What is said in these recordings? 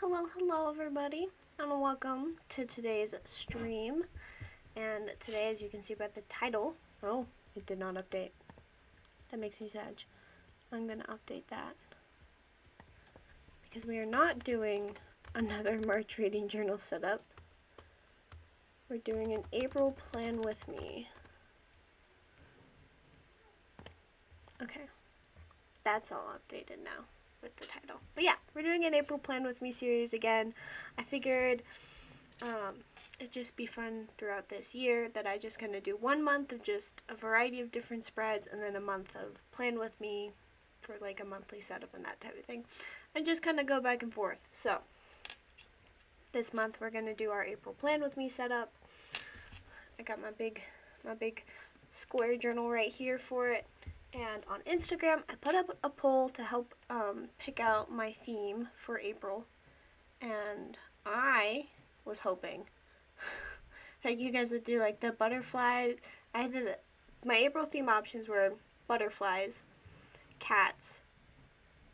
Hello everybody, and welcome to today's stream. And today, as you can see by the title, oh, it did not update. That makes me sad. I'm gonna update that because we are not doing another March reading journal setup. We're doing an April plan with me. Okay, that's all updated now with the title. But yeah, we're doing an April plan with me series again. I figured it'd just be fun throughout this year that I just kind of do 1 month of just a variety of different spreads and then a month of plan with me for like a monthly setup and that type of thing, and just kind of go back and forth. So this month we're going to do our April plan with me setup. I got my big square journal right here for it. And on Instagram, I put up a poll to help pick out my theme for April. And I was hoping that you guys would do like the butterflies. My April theme options were butterflies, cats,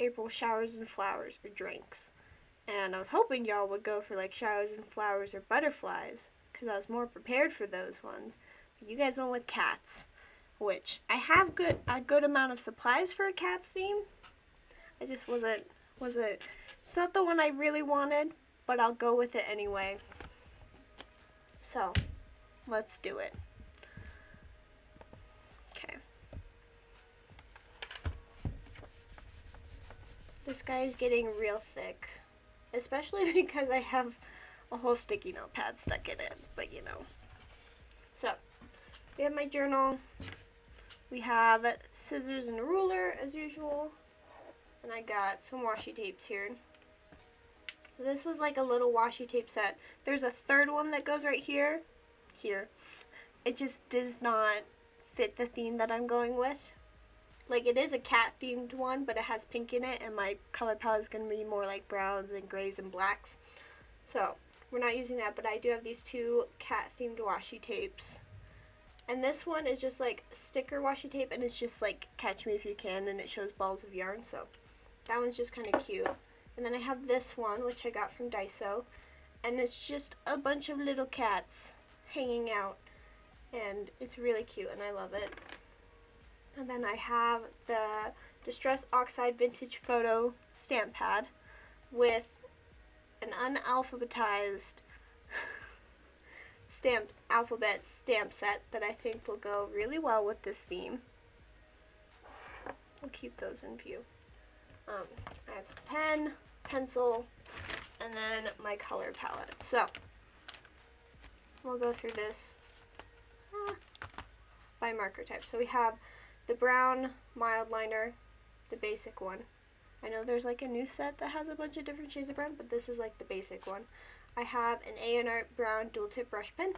April showers and flowers, or drinks. And I was hoping y'all would go for like showers and flowers or butterflies because I was more prepared for those ones. But you guys went with cats, which I have a good amount of supplies for a cat's theme. I just wasn't it's not the one I really wanted, but I'll go with it anyway. So, let's do it. Okay. This guy is getting real thick, especially because I have a whole sticky notepad stuck in it, but you know. So, we have my journal. We have scissors and a ruler as usual. And I got some washi tapes here. So this was like a little washi tape set. There's a third one that goes right here. It just does not fit the theme that I'm going with. Like, it is a cat themed one, but it has pink in it, and my color palette is going to be more like browns and grays and blacks. So we're not using that, but I do have these two cat themed washi tapes. And this one is just like sticker washi tape, and it's just like Catch Me If You Can, and it shows balls of yarn, so that one's just kind of cute. And then I have this one, which I got from Daiso, and it's just a bunch of little cats hanging out, and it's really cute, and I love it. And then I have the Distress Oxide Vintage Photo stamp pad with an unalphabetized stamped alphabet stamp set that I think will go really well with this theme. We'll keep those in view. I have some pen, pencil, and then my color palette. So we'll go through this by marker type. So we have the brown mild liner, the basic one. I know there's like a new set that has a bunch of different shades of brown, but this is like the basic one. I have an A&R Art brown dual tip brush pen.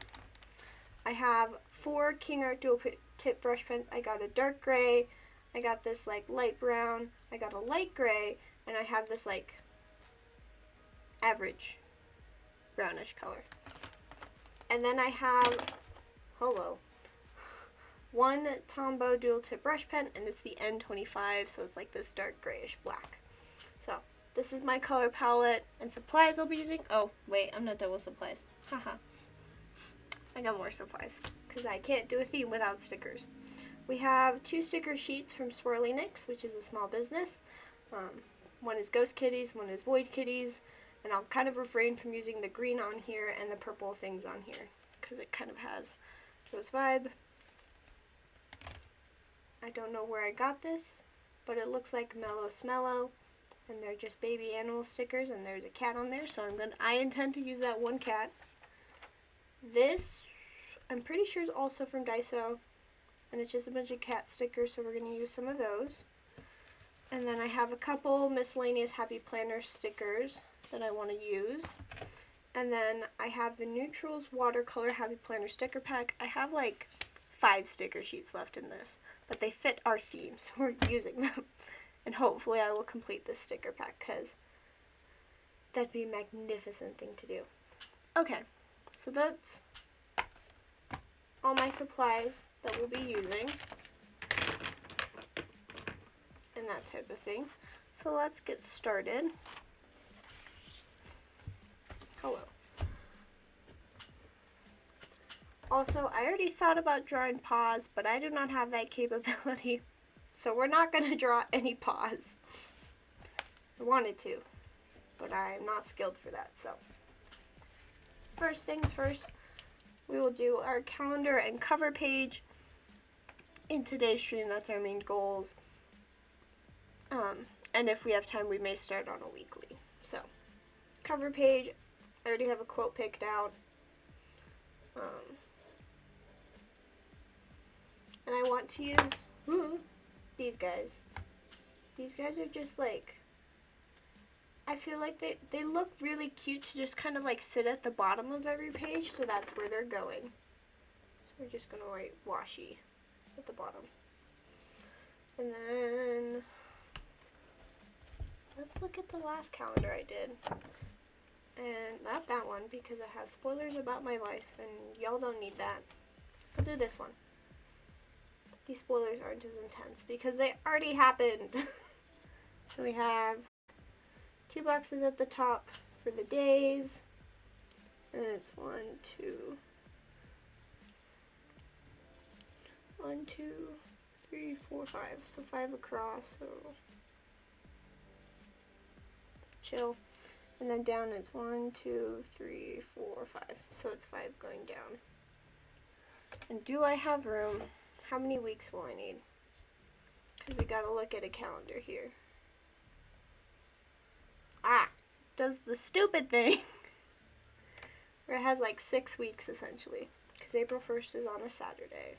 I have 4 King Art dual tip brush pens. I got a dark gray, I got this like light brown, I got a light gray, and I have this like average brownish color. And then I have, one Tombow dual tip brush pen, and it's the N25, so it's like this dark grayish black. So this is my color palette and supplies I'll be using. Oh, wait, I'm not done with supplies. Haha. I got more supplies, because I can't do a theme without stickers. We have 2 sticker sheets from Swirly Nicks, which is a small business. One is Ghost Kitties, one is Void Kitties, and I'll kind of refrain from using the green on here and the purple things on here, because it kind of has those vibe. I don't know where I got this, but it looks like Mellow Smellow, and they're just baby animal stickers, and there's a cat on there, so I intend to use that one cat. This, I'm pretty sure, is also from Daiso, and it's just a bunch of cat stickers, so we're going to use some of those. And then I have a couple miscellaneous Happy Planner stickers that I want to use. And then I have the Neutrals Watercolor Happy Planner sticker pack. I have like 5 sticker sheets left in this, but they fit our theme, so we're using them. And hopefully I will complete this sticker pack, because that'd be a magnificent thing to do. Okay, so that's all my supplies that we'll be using and that type of thing. So let's get started. Oh well. Also, I already thought about drawing paws, but I do not have that capability. So we're not going to draw any paws. I wanted to, but I'm not skilled for that, so. First things first, we will do our calendar and cover page. In today's stream, that's our main goals. And if we have time, we may start on a weekly. So, cover page, I already have a quote picked out. And I want to use these guys. These guys are just like, I feel like they look really cute to just kind of like sit at the bottom of every page, so that's where they're going. So we're just going to write washi at the bottom. And then, let's look at the last calendar I did. And not that one, because it has spoilers about my life, and y'all don't need that. I'll do this one. These spoilers aren't as intense, because they already happened. So we have 2 boxes at the top for the days. And it's 1, 2, 3, 4, 5. So 5 across, so chill. And then down it's 1, 2, 3, 4, 5. So it's 5 going down. And do I have room? How many weeks will I need? Because we gotta look at a calendar here. Does the stupid thing where it has like 6 weeks essentially, because April 1st is on a Saturday.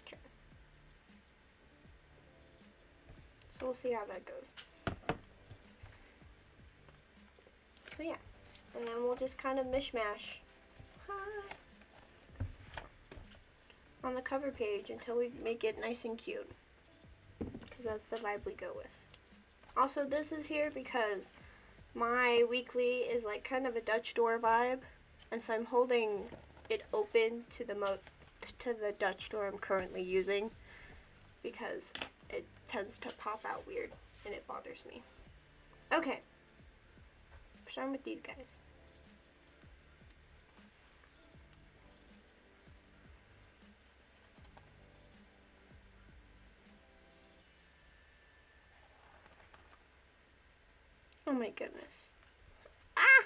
Okay. So we'll see how that goes. So yeah, and then we'll just kind of mishmash on the cover page until we make it nice and cute, because that's the vibe we go with. Also, this is here because my weekly is like kind of a Dutch door vibe, and so I'm holding it open to the Dutch door I'm currently using, because it tends to pop out weird and it bothers me. Okay, starting with these guys. Oh my goodness. Ah!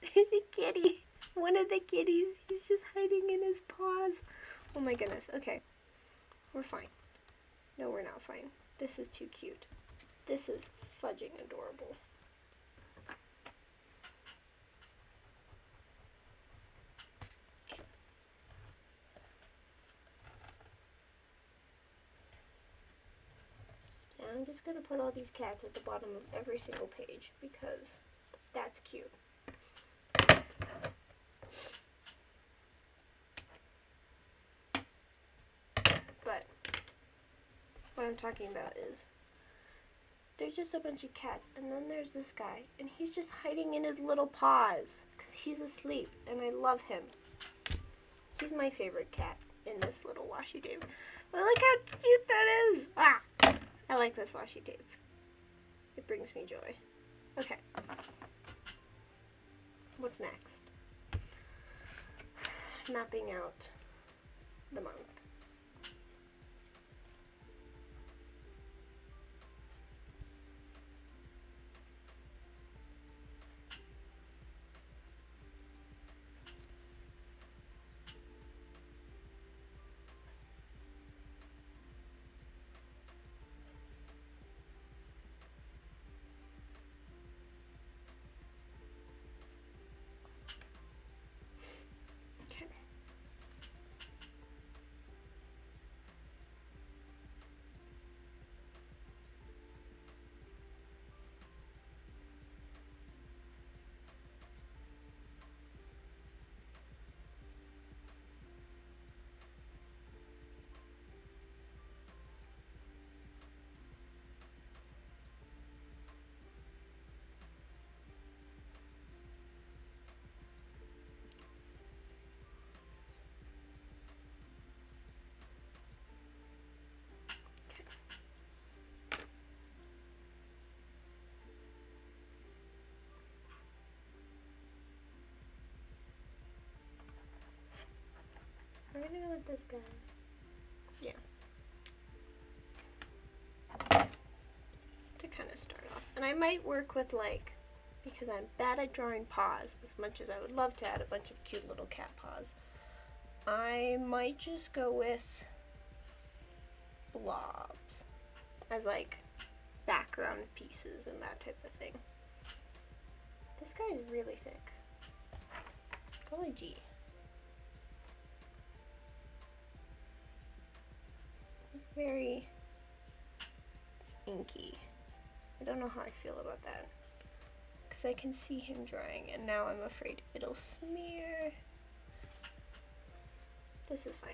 There's a kitty. One of the kitties. He's just hiding in his paws. Oh my goodness. Okay. We're fine. No, we're not fine. This is too cute. This is fudging adorable. Okay. And I'm just going to put all these cats at the bottom of every single page because that's cute. But what I'm talking about is there's just a bunch of cats, and then there's this guy, and he's just hiding in his little paws because he's asleep, and I love him. He's my favorite cat in this little washi tape. But look how cute that is! Ah! I like this washi tape. It brings me joy. Okay. What's next? Mapping out the month. I gonna go with this guy? Yeah. To kind of start off. And I might work with like, because I'm bad at drawing paws, as much as I would love to add a bunch of cute little cat paws, I might just go with blobs as like background pieces and that type of thing. This guy is really thick. Golly gee. He's very inky. I don't know how I feel about that, because I can see him drying and now I'm afraid it'll smear. This is fine.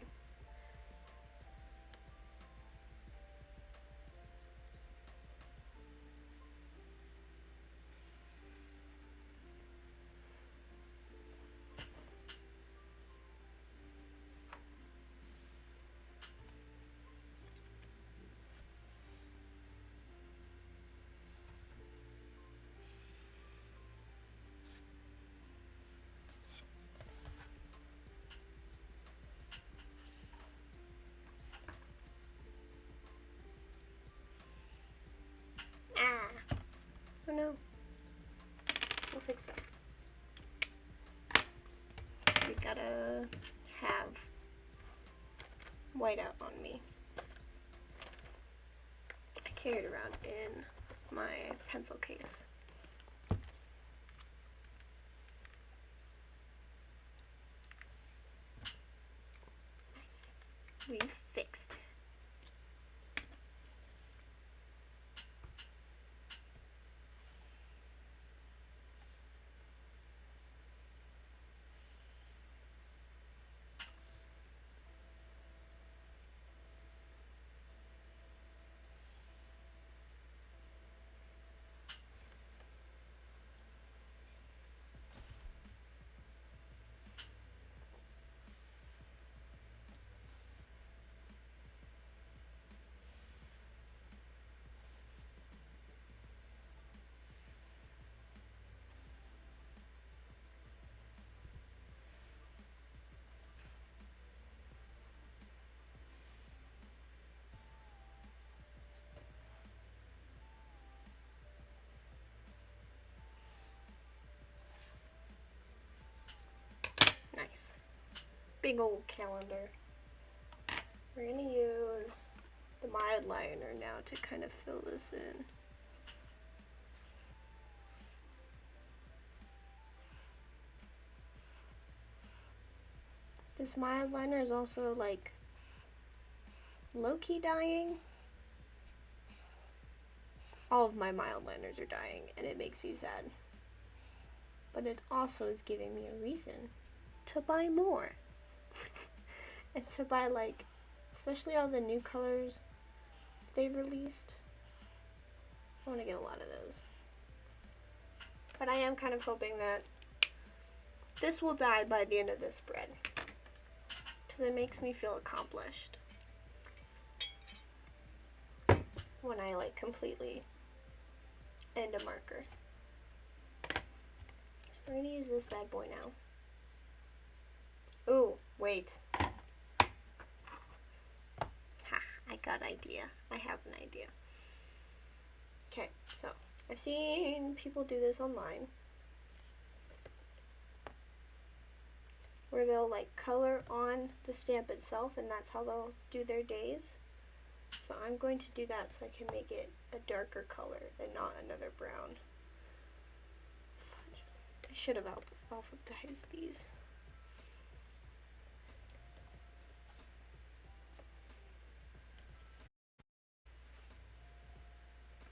Ah. Oh no. We'll fix that. We gotta have white out on me. I carry it around in my pencil case. Nice. We fixed it. Nice. Big old calendar. We're gonna use the mild liner now to kind of fill this in. This mild liner is also like low-key dyeing. All of my mild liners are dyeing and it makes me sad. But it also is giving me a reason to buy more. And to buy like, especially all the new colors they've released. I want to get a lot of those. But I am kind of hoping that this will dye by the end of this spread, because it makes me feel accomplished when I like completely end a marker. We're gonna use this bad boy now. Ooh, wait. Ha, I got an idea. I have an idea. Okay, so I've seen people do this online, where they'll like color on the stamp itself, and that's how they'll do their days. So I'm going to do that so I can make it a darker color and not another brown. Fudge. I should have alphabetized these.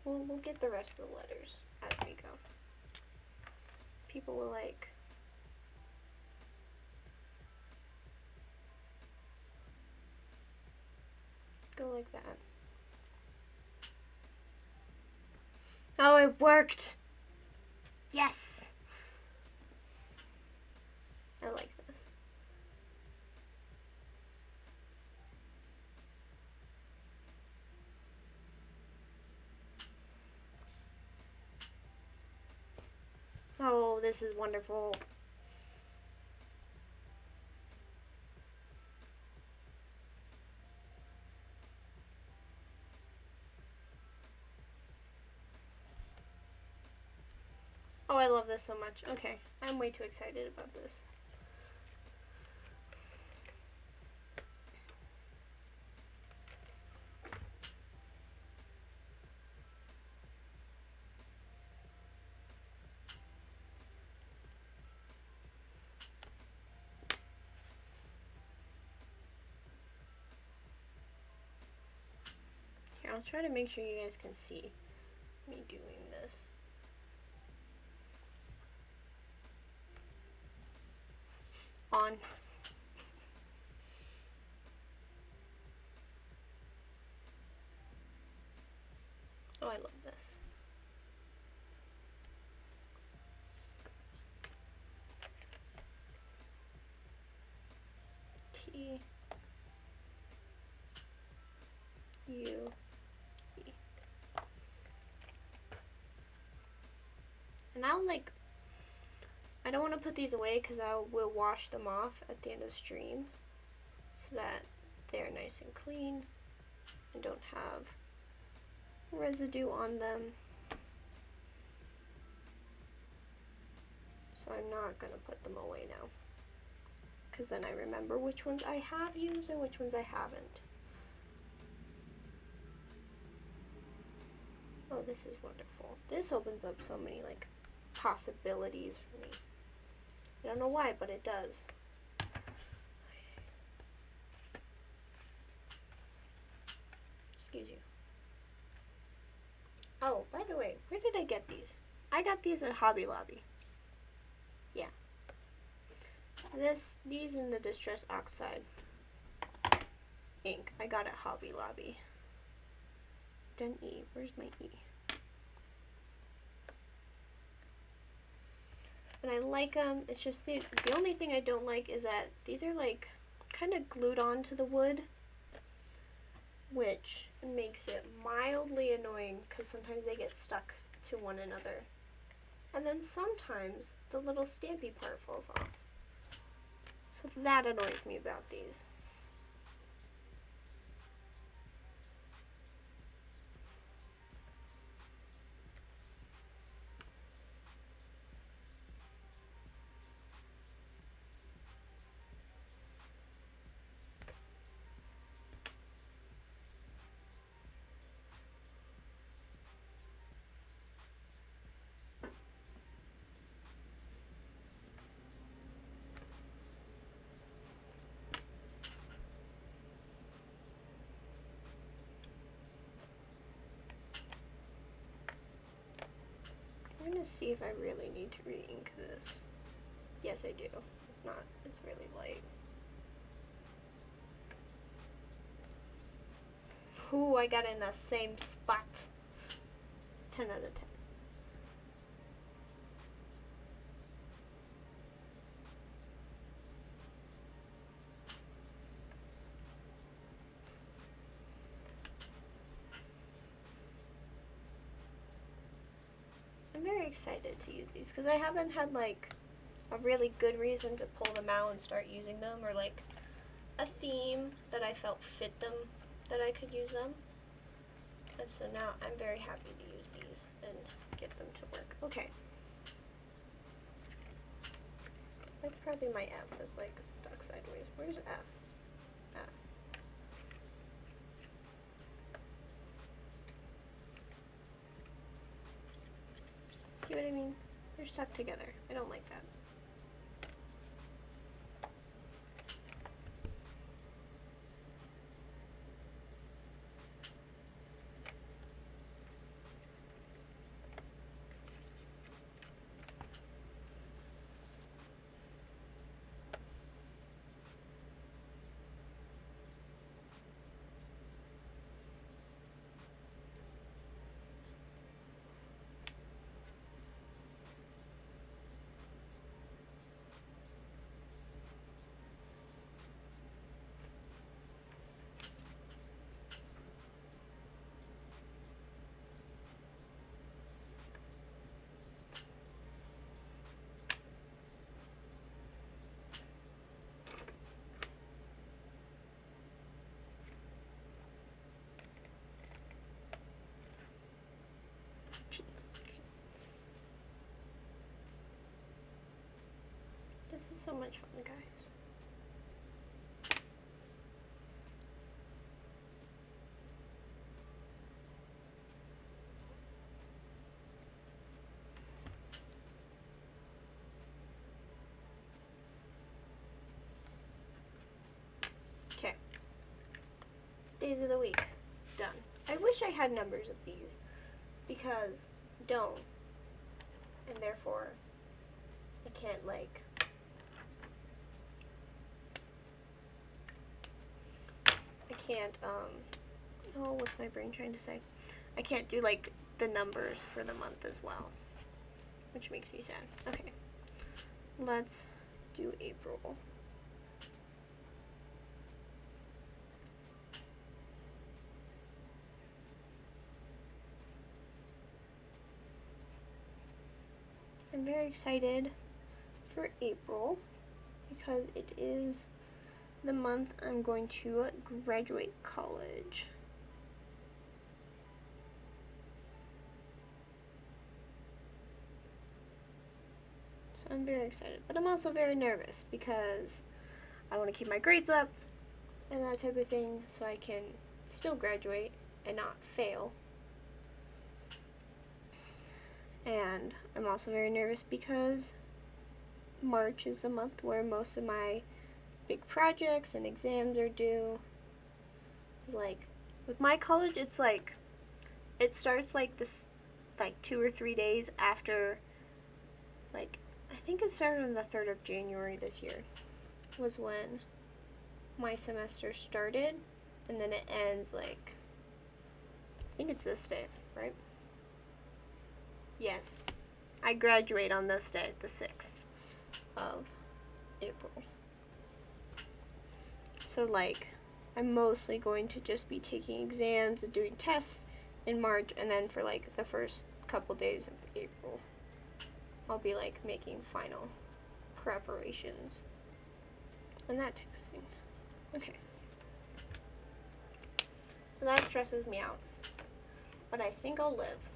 We'll get the rest of the letters as we go. People will like go like that. Oh, it worked! Yes! I like this. Oh, this is wonderful. Oh, I love this so much. Okay, I'm way too excited about this. Here, I'll try to make sure you guys can see me doing this. On. Oh, I love this. T U E. And I'll I don't want to put these away because I will wash them off at the end of the stream so that they're nice and clean and don't have residue on them. So I'm not going to put them away now because then I remember which ones I have used and which ones I haven't. Oh, this is wonderful. This opens up so many possibilities for me. I don't know why, but it does. Excuse you. Oh, by the way, where did I get these? I got these at Hobby Lobby. Yeah. These in the Distress Oxide ink I got at Hobby Lobby. Then E. Where's my E? And I like them. It's just the only thing I don't like is that these are kind of glued onto the wood, which makes it mildly annoying because sometimes they get stuck to one another. And then sometimes the little stampy part falls off. So that annoys me about these. I'm going to see if I really need to re-ink this. Yes, I do. It's not. It's really light. Ooh, I got in the same spot. 10 out of 10. I'm very excited to use these because I haven't had a really good reason to pull them out and start using them, or a theme that I felt fit them, that I could use them. And so now I'm very happy to use these and get them to work. Okay. That's probably my F that's stuck sideways. Where's F? F. See what I mean? They're stuck together. I don't like that. This is so much fun, guys. Okay. Days of the week. Done. I wish I had numbers of these because I don't. And therefore, I can't, like, oh, what's my brain trying to say? I can't do, like, the numbers for the month as well, which makes me sad. Okay, let's do April. I'm very excited for April because it is the month I'm going to graduate college. So I'm very excited, but I'm also very nervous because I want to keep my grades up and that type of thing so I can still graduate and not fail. And I'm also very nervous because March is the month where most of my big projects and exams are due. It's like, with my college, it's like, it starts like this, like 2 or 3 days after, like, I think it started on the 3rd of January this year, was when my semester started, and then it ends like, I think it's this day, right? Yes. I graduate on this day, the 6th of April. So, like, I'm mostly going to just be taking exams and doing tests in March, and then for, like, the first couple days of April, I'll be, like, making final preparations and that type of thing. Okay. So that stresses me out. But I think I'll live.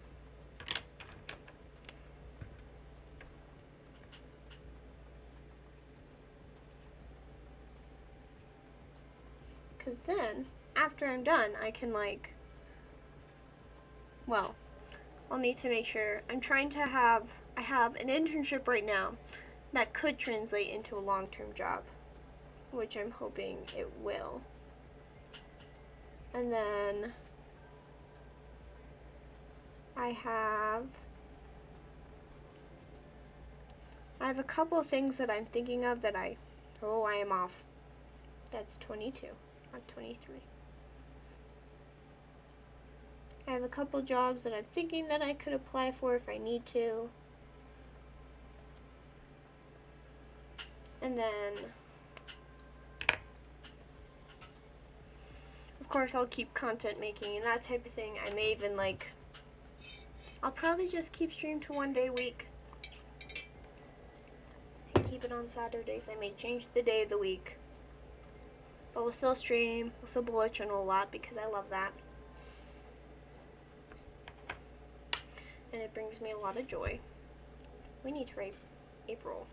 Because then, after I'm done, I can, like, well, I'll need to make sure. I have an internship right now that could translate into a long-term job, which I'm hoping it will. And then I have a couple of things that I'm thinking of that I am off. That's 22, not 23. I have a couple jobs that I'm thinking that I could apply for if I need to. And then, of course, I'll keep content making and that type of thing. I may even, like, I'll probably just keep stream to 1 day a week. And keep it on Saturdays. I may change the day of the week. But we'll still stream. We'll still bullet journal a lot because I love that. And it brings me a lot of joy. We need to write April.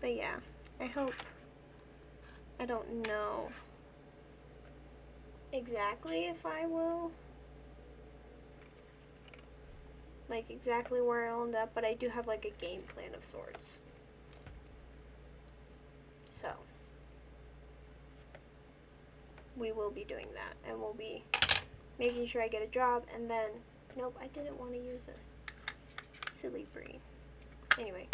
But yeah, I don't know exactly if I will, like, exactly where I'll end up, but I do have, like, a game plan of sorts. So, we will be doing that, and we'll be making sure I get a job, and then, nope, I didn't want to use this. Silly brain. Anyway.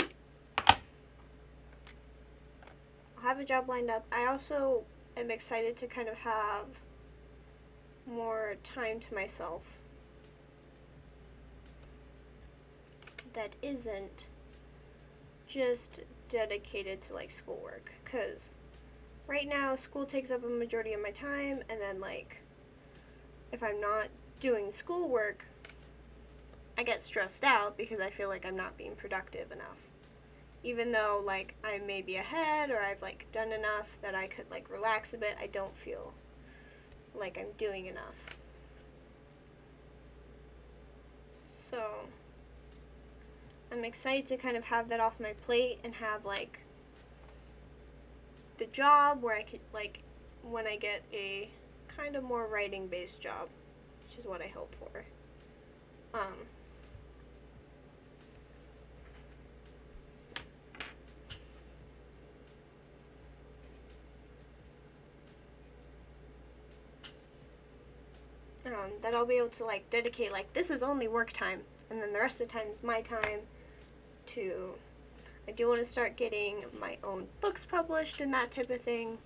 I'll have a job lined up. I also am excited to kind of have more time to myself that isn't just dedicated to, like, schoolwork, because right now school takes up a majority of my time, and then, like, if I'm not doing schoolwork, I get stressed out because I feel like I'm not being productive enough. even though like I may be ahead or I've like done enough that I could like relax a bit, I don't feel like I'm doing enough. So I'm excited to kind of have that off my plate and have like the job where I could like when I get a kind of more writing based job, which is what I hope for. That I'll be able to like dedicate like this is only work time, and then the rest of the time is my time to. I do want to start getting my own books published and that type of thing.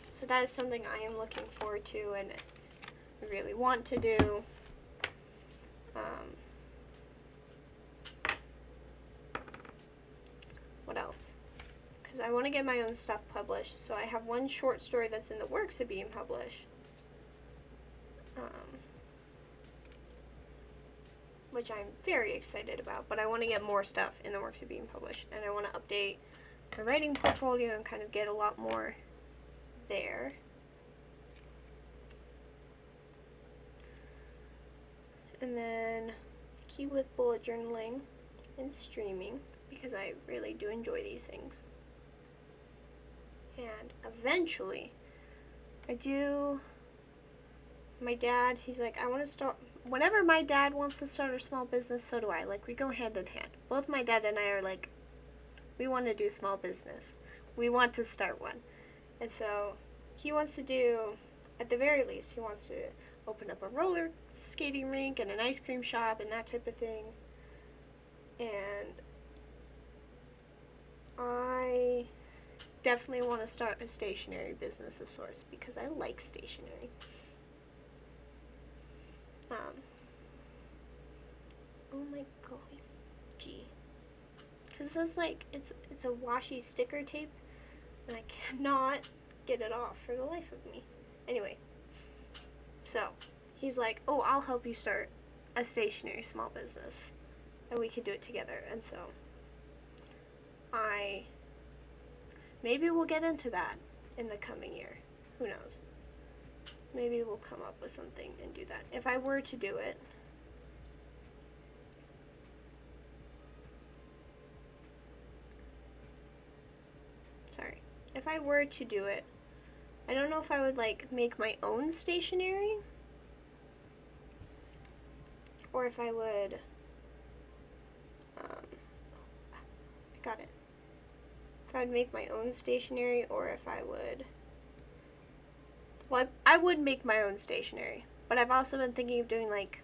So that is something I am looking forward to and really want to do. What else? Because I want to get my own stuff published. So I have one short story that's in the works of being published. Which I'm very excited about, but I want to get more stuff in the works of being published, and I want to update my writing portfolio and kind of get a lot more there. And then keep with bullet journaling and streaming, because I really do enjoy these things. And eventually, my dad, he's like, I want to start, whenever my dad wants to start a small business, so do I. Like, we go hand in hand. Both my dad and I are like, we want to do small business. We want to start one. And so he wants to do, at the very least, he wants to open up a roller skating rink and an ice cream shop and that type of thing. And I definitely want to start a stationery business of sorts because I like stationery. Oh my golly, gee. Because it says like it's a washi sticker tape, and I cannot get it off for the life of me. Anyway, so he's like, oh, I'll help you start a stationery small business, and we could do it together. And so maybe we'll get into that in the coming year. Who knows? Maybe we'll come up with something and do that. If I were to do it, I don't know if I would like make my own stationery or if I would, I got it. If I would make my own stationery or if I would, well, I would make my own stationery, but I've also been thinking of doing like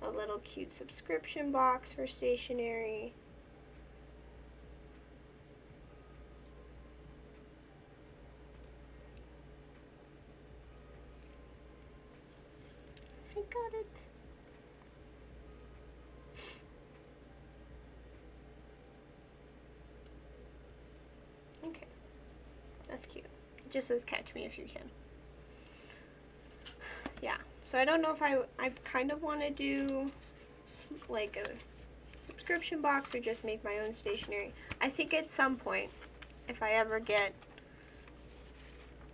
a little cute subscription box for stationery. I got it. Okay, that's cute. It just says catch me if you can. Yeah, so I don't know if I kind of want to do like a subscription box or just make my own stationery. I think at some point, if I ever get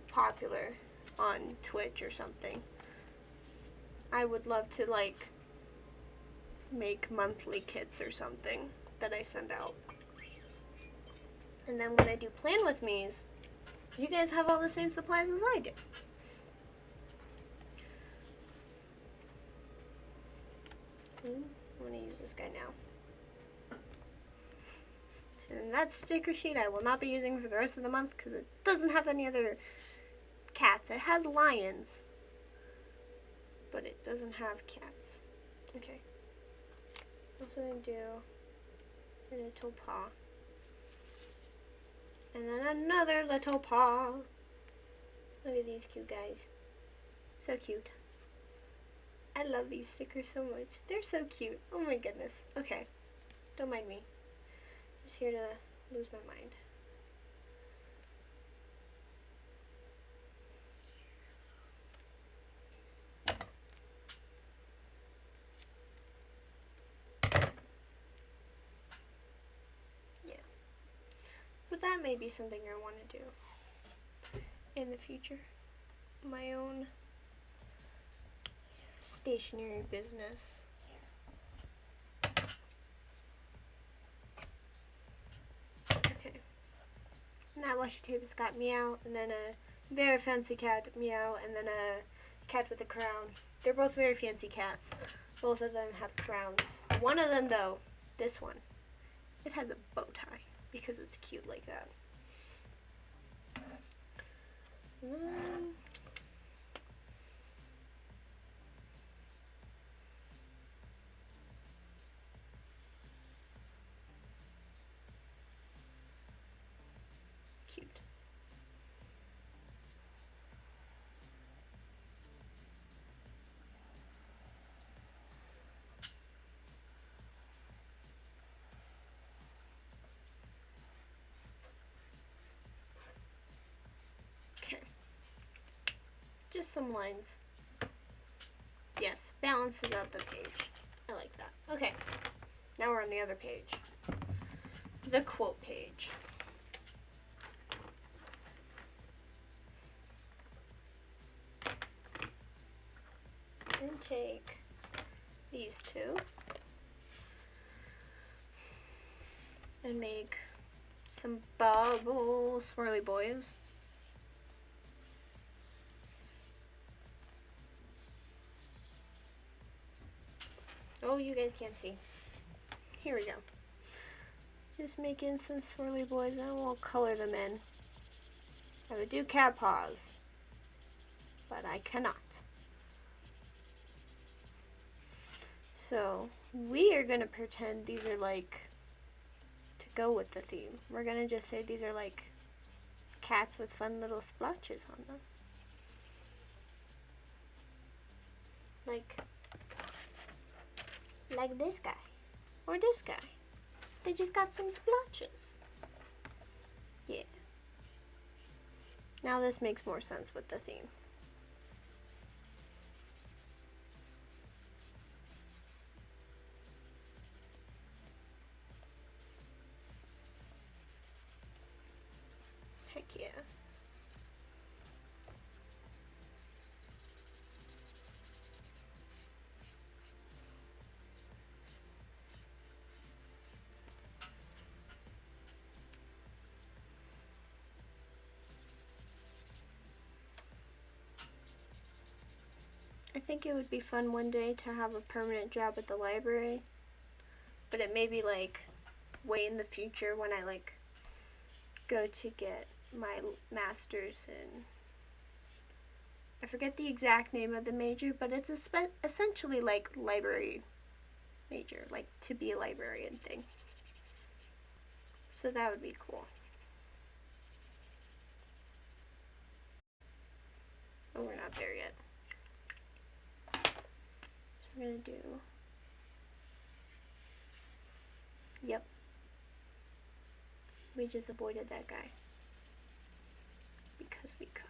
popular on Twitch or something, I would love to like make monthly kits or something that I send out. And then when I do plan with me's, you guys have all the same supplies as I do. I'm going to use this guy now. And that sticker sheet I will not be using for the rest of the month because it doesn't have any other cats. It has lions, but it doesn't have cats. Okay. Also going to do a little paw. And then another little paw. Look at these cute guys. So cute. I love these stickers so much. They're so cute. Oh my goodness. Okay. Don't mind me. Just here to lose my mind. But that may be something I want to do in the future. My own stationery business. Okay. And that washi tape has got Meow, and then a very fancy cat, Meow, and then a cat with a crown. They're both very fancy cats. Both of them have crowns. One of them, though, this one, it has a bow tie because it's cute like that. And then cute. Okay. Just some lines. Yes, balances out the page. I like that. Okay. Now we're on the other page. The quote page. And take these two and make some bubble swirly boys. Oh, you guys can't see. Here we go. Just making some swirly boys and we'll color them in. I would do cat paws, but I cannot. So we are gonna pretend these are like to go with the theme. We're gonna just say these are like cats with fun little splotches on them. Like this guy or this guy. They just got some splotches. Yeah. Now this makes more sense with the theme. Heck yeah. I think it would be fun one day to have a permanent job at the library, but it may be like way in the future when I like go to get my master's in, I forget the exact name of the major, but it's essentially like library major, like to be a librarian thing. So that would be cool. Oh, we're not there yet. So we're gonna do, yep. We just avoided that guy because we could.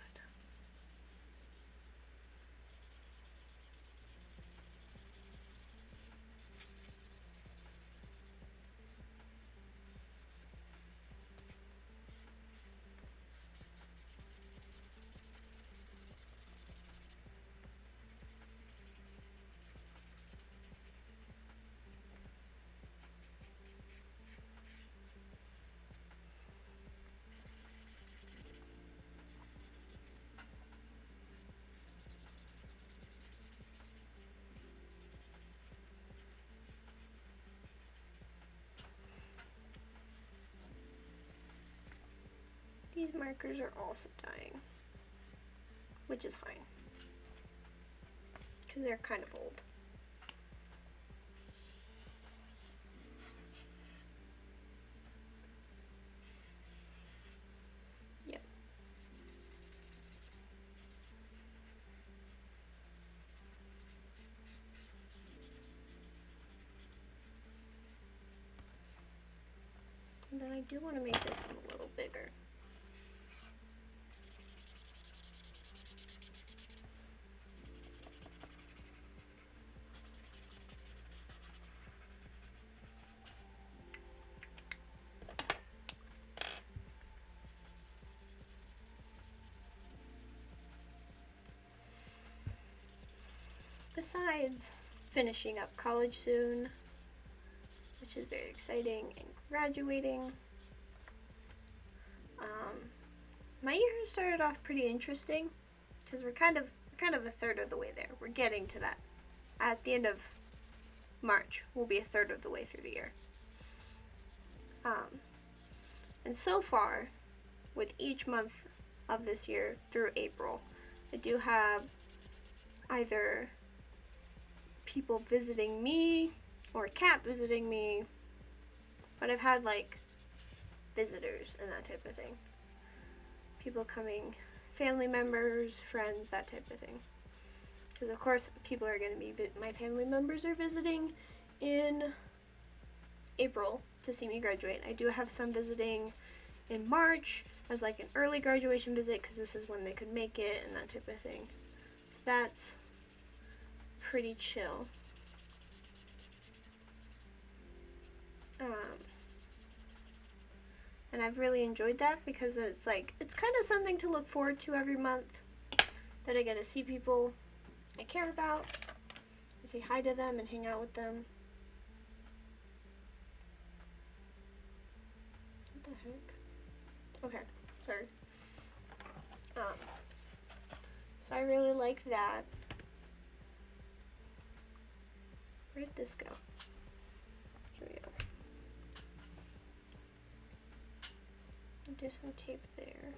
These markers are also dying, which is fine, because they're kind of old. Yep. And then I do want to make this one a little bigger. besides finishing up college soon, which is very exciting, and graduating, my year has started off pretty interesting because we're kind of a third of the way there. We're getting to that. At the end of March, we'll be a third of the way through the year. And so far, with each month of this year through April, I do have either people visiting me or a cat visiting me, but I've had like visitors and that type of thing. People coming, family members, friends, that type of thing. Because of course people are going to be, my family members are visiting in April to see me graduate. I do have some visiting in March as like an early graduation visit because this is when they could make it and that type of thing. So that's pretty chill. And I've really enjoyed that because it's kind of something to look forward to every month, that I get to see people I care about and say hi to them and hang out with them. What the heck? Okay, sorry. So I really like that. Where did this go? Here we go. Do some tape there.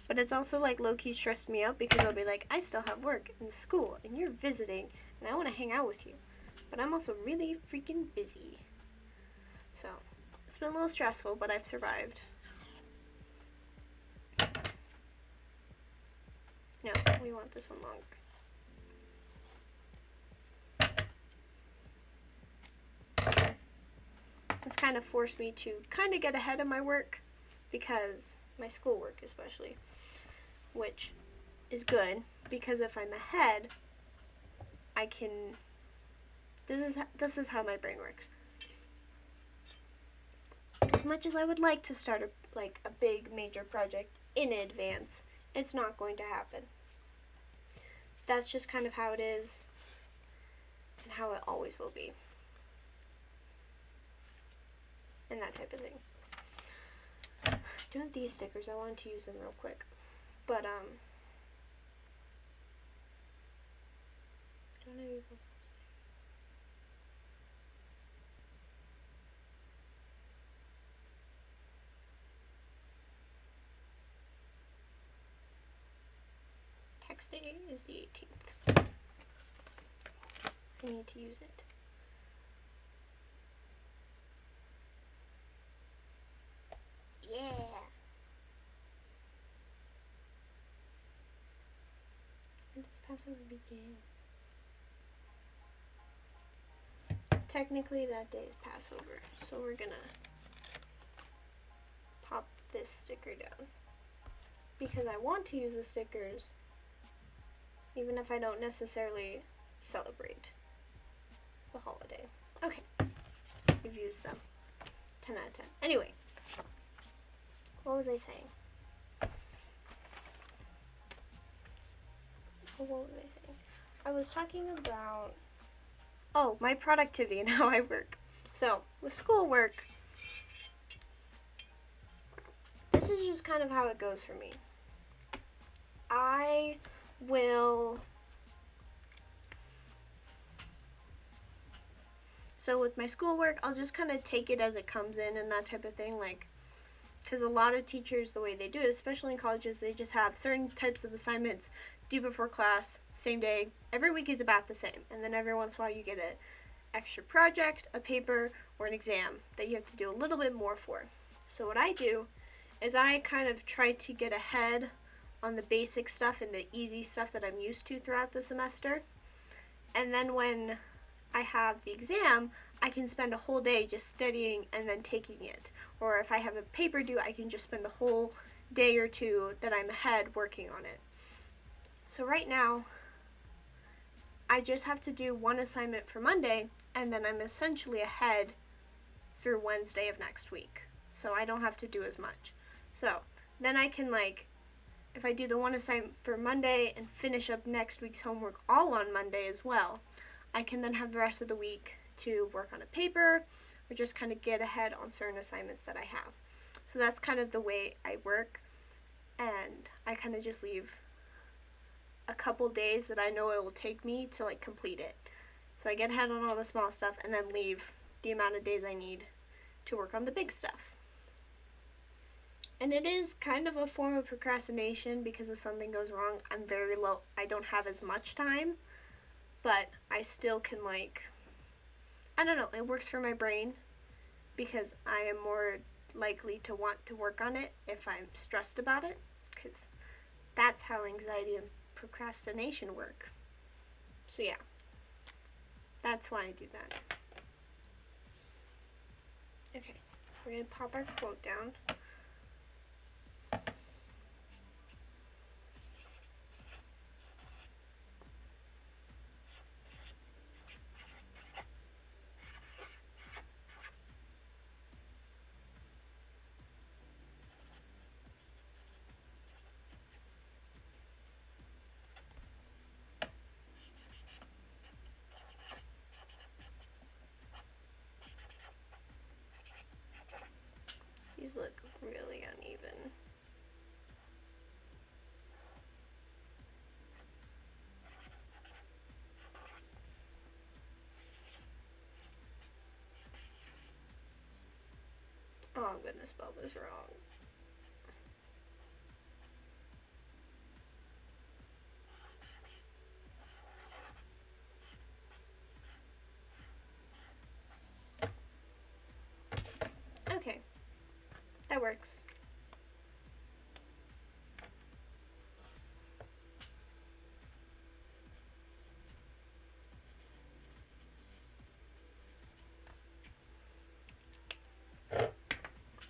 But it's also like low-key stressed me out because I'll be like, I still have work in school and you're visiting and I want to hang out with you. But I'm also really freaking busy. So it's been a little stressful, but I've survived. No, we want this one longer. This kind of forced me to kind of get ahead of my work, because my schoolwork especially, which is good because if I'm ahead, I can, this is how my brain works. As much as I would like to start a big major project in advance, it's not going to happen. That's just kind of how it is and how it always will be. And that type of thing. Doing these stickers, I wanted to use them real quick. But, don't know if text day is the 18th. I need to use it. Yeah. When does Passover begin? Technically that day is Passover, so we're gonna pop this sticker down. Because I want to use the stickers even if I don't necessarily celebrate the holiday. Okay, we've used them. 10 out of 10. Anyway, what was I saying? What was I saying? I was talking about, my productivity and how I work. So, with schoolwork, this is just kind of how it goes for me. I will, so with my schoolwork, I'll just kind of take it as it comes in and that type of thing, because a lot of teachers, the way they do it, especially in colleges, they just have certain types of assignments due before class, same day. Every week is about the same, and then every once in a while you get an extra project, a paper, or an exam that you have to do a little bit more for. So what I do is I kind of try to get ahead on the basic stuff and the easy stuff that I'm used to throughout the semester. And then when I have the exam, I can spend a whole day just studying and then taking it. Or if I have a paper due, I can just spend the whole day or two that I'm ahead working on it. So right now, I just have to do one assignment for Monday, and then I'm essentially ahead through Wednesday of next week. So I don't have to do as much. So then I can, like, if I do the one assignment for Monday and finish up next week's homework all on Monday as well, I can then have the rest of the week to work on a paper or just kind of get ahead on certain assignments that I have. So that's kind of the way I work, and I kind of just leave a couple days that I know it will take me to, like, complete it. So I get ahead on all the small stuff and then leave the amount of days I need to work on the big stuff. And it is kind of a form of procrastination because if something goes wrong, I'm very low. I don't have as much time, but I still can, like, I don't know, it works for my brain because I am more likely to want to work on it if I'm stressed about it, because that's how anxiety and procrastination work. So yeah, that's why I do that. Okay, we're going to pop our quote down. These look really uneven. Oh, I'm gonna spell this wrong. Okay, that works.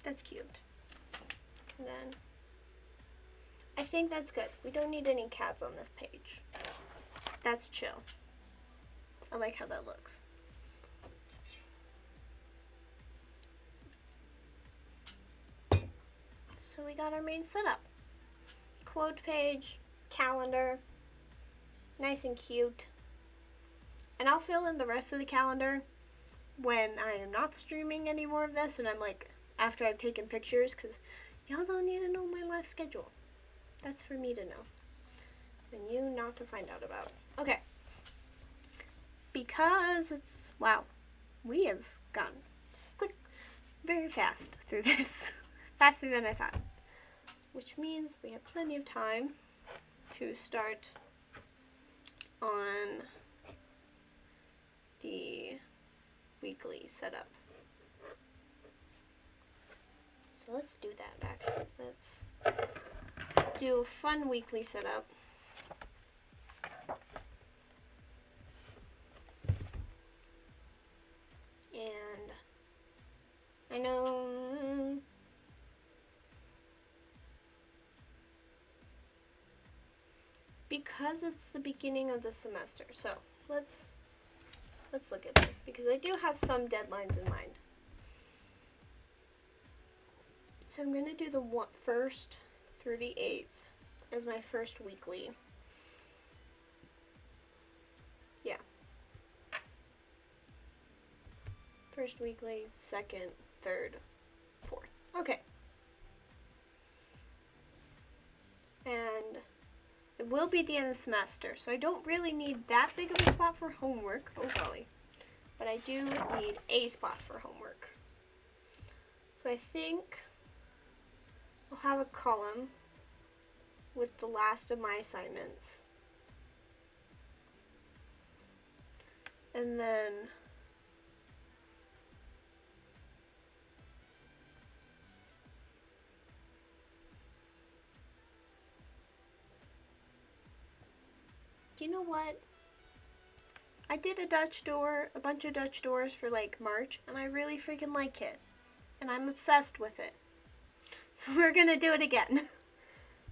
That's cute. And then I think that's good. We don't need any cats on this page. That's chill. I like how that looks. So we got our main setup. Quote page, calendar, nice and cute. And I'll fill in the rest of the calendar when I am not streaming any more of this and I'm, like, after I've taken pictures, because y'all don't need to know my life schedule. That's for me to know and you not to find out about. Okay. Because it's, wow, we have gone quick, very fast through this. Faster than I thought. Which means we have plenty of time to start on the weekly setup. So let's do that, actually. Let's do a fun weekly setup. And I know because it's the beginning of the semester. So let's look at this because I do have some deadlines in mind. So I'm going to do the 1st through the 8th as my first weekly. Yeah. First weekly, 2nd, 3rd, 4th. Okay. And it will be the end of the semester, so I don't really need that big of a spot for homework. Oh golly. But I do need a spot for homework. So I think I'll have a column with the last of my assignments. And then you know what? I did a bunch of Dutch doors for, like, March, and I really freaking like it. And I'm obsessed with it. So we're gonna do it again.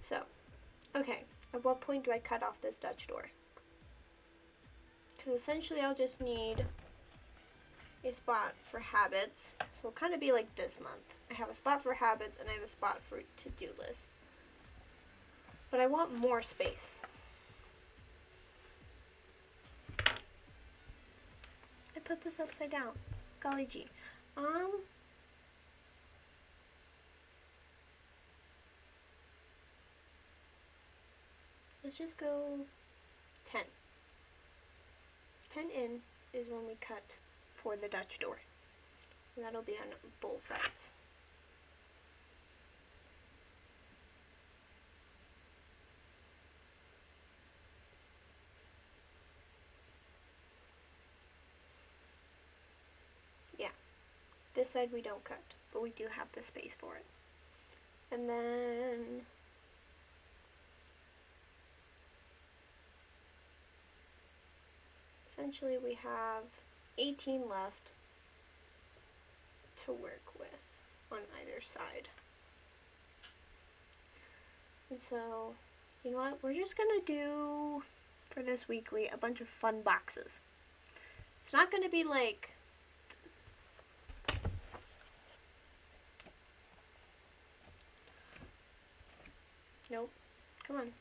So, okay, at what point do I cut off this Dutch door? Because essentially I'll just need a spot for habits. So it'll kind of be like this month. I have a spot for habits and I have a spot for to-do lists. But I want more space. I put this upside down. Golly gee. Let's just go 10. 10 in is when we cut for the Dutch door. And that'll be on both sides. Yeah, this side we don't cut, but we do have the space for it. And then essentially we have 18 left to work with on either side. And so, you know what, we're just gonna do for this weekly a bunch of fun boxes. It's not gonna be like nope, come on.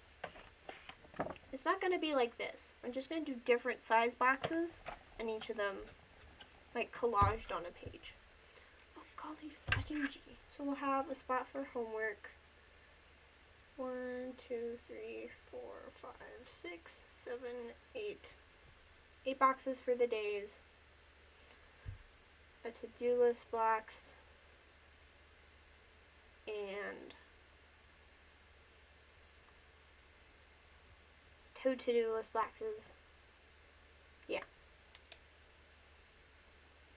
It's not gonna be like this. I'm just gonna do different size boxes and each of them like collaged on a page. Oh golly fudging gee. So we'll have a spot for homework. 1, 2, 3, 4, 5, 6, 7, 8. 8 boxes for the days. A to-do list box. And 2 to-do list boxes. Yeah.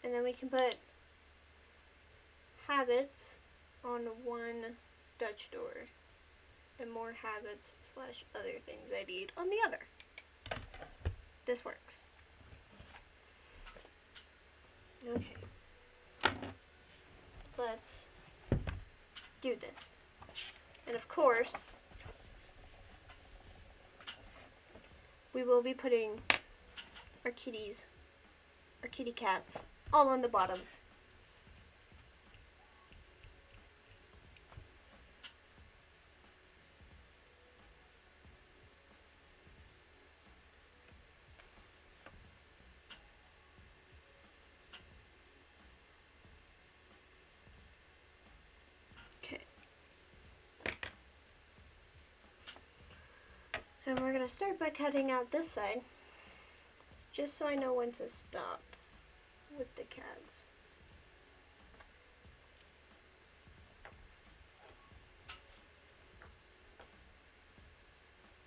And then we can put habits on one Dutch door. And more habits / other things I need on the other. This works. Okay. Let's do this. And of course, we will be putting our kitties, our kitty cats, all on the bottom. And we're going to start by cutting out this side, just so I know when to stop with the cats.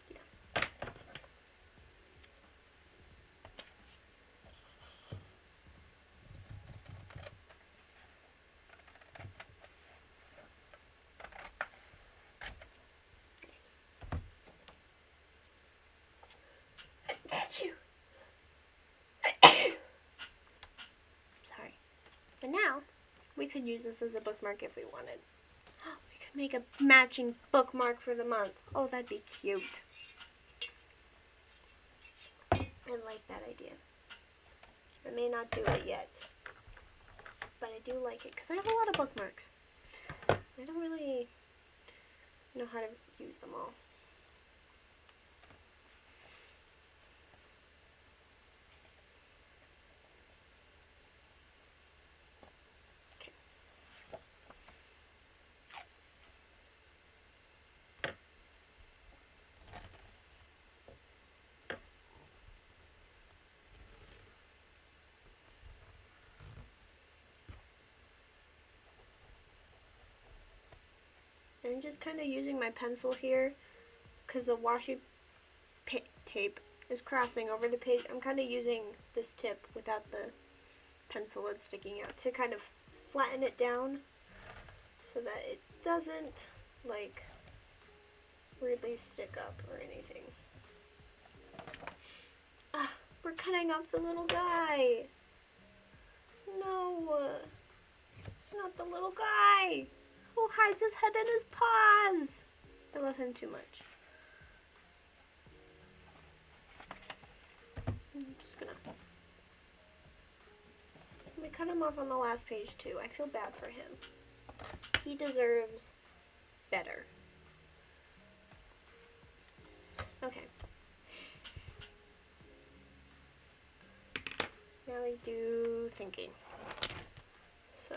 Yeah. Sorry. But now, we could use this as a bookmark if we wanted. We could make a matching bookmark for the month. Oh, that'd be cute. I like that idea. I may not do it yet, but I do like it because I have a lot of bookmarks. I don't really know how to use them all. I'm just kind of using my pencil here because the washi tape is crossing over the page. I'm kind of using this tip without the pencil that's sticking out to kind of flatten it down so that it doesn't like weirdly stick up or anything. Ah, we're cutting off the little guy. No, not the little guy who hides his head in his paws. I love him too much. I'm just gonna We cut him off on the last page too. I feel bad for him. He deserves better. Okay. Now we do thinking. So,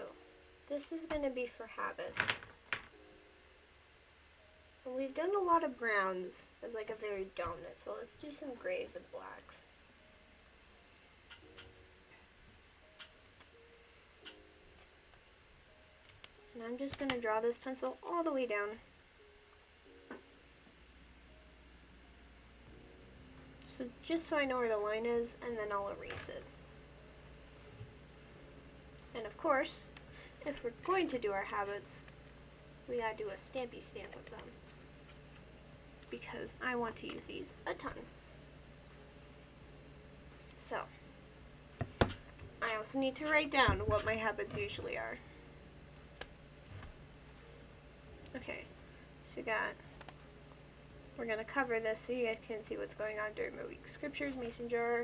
this is going to be for habits. And we've done a lot of browns as like a very dominant, so let's do some grays and blacks. And I'm just going to draw this pencil all the way down. So just so I know where the line is, and then I'll erase it. And of course, if we're going to do our habits, we gotta do a stampy stamp of them. Because I want to use these a ton. So, I also need to write down what my habits usually are. Okay, so we're going to cover this so you guys can see what's going on during my week. Scriptures, mason jar.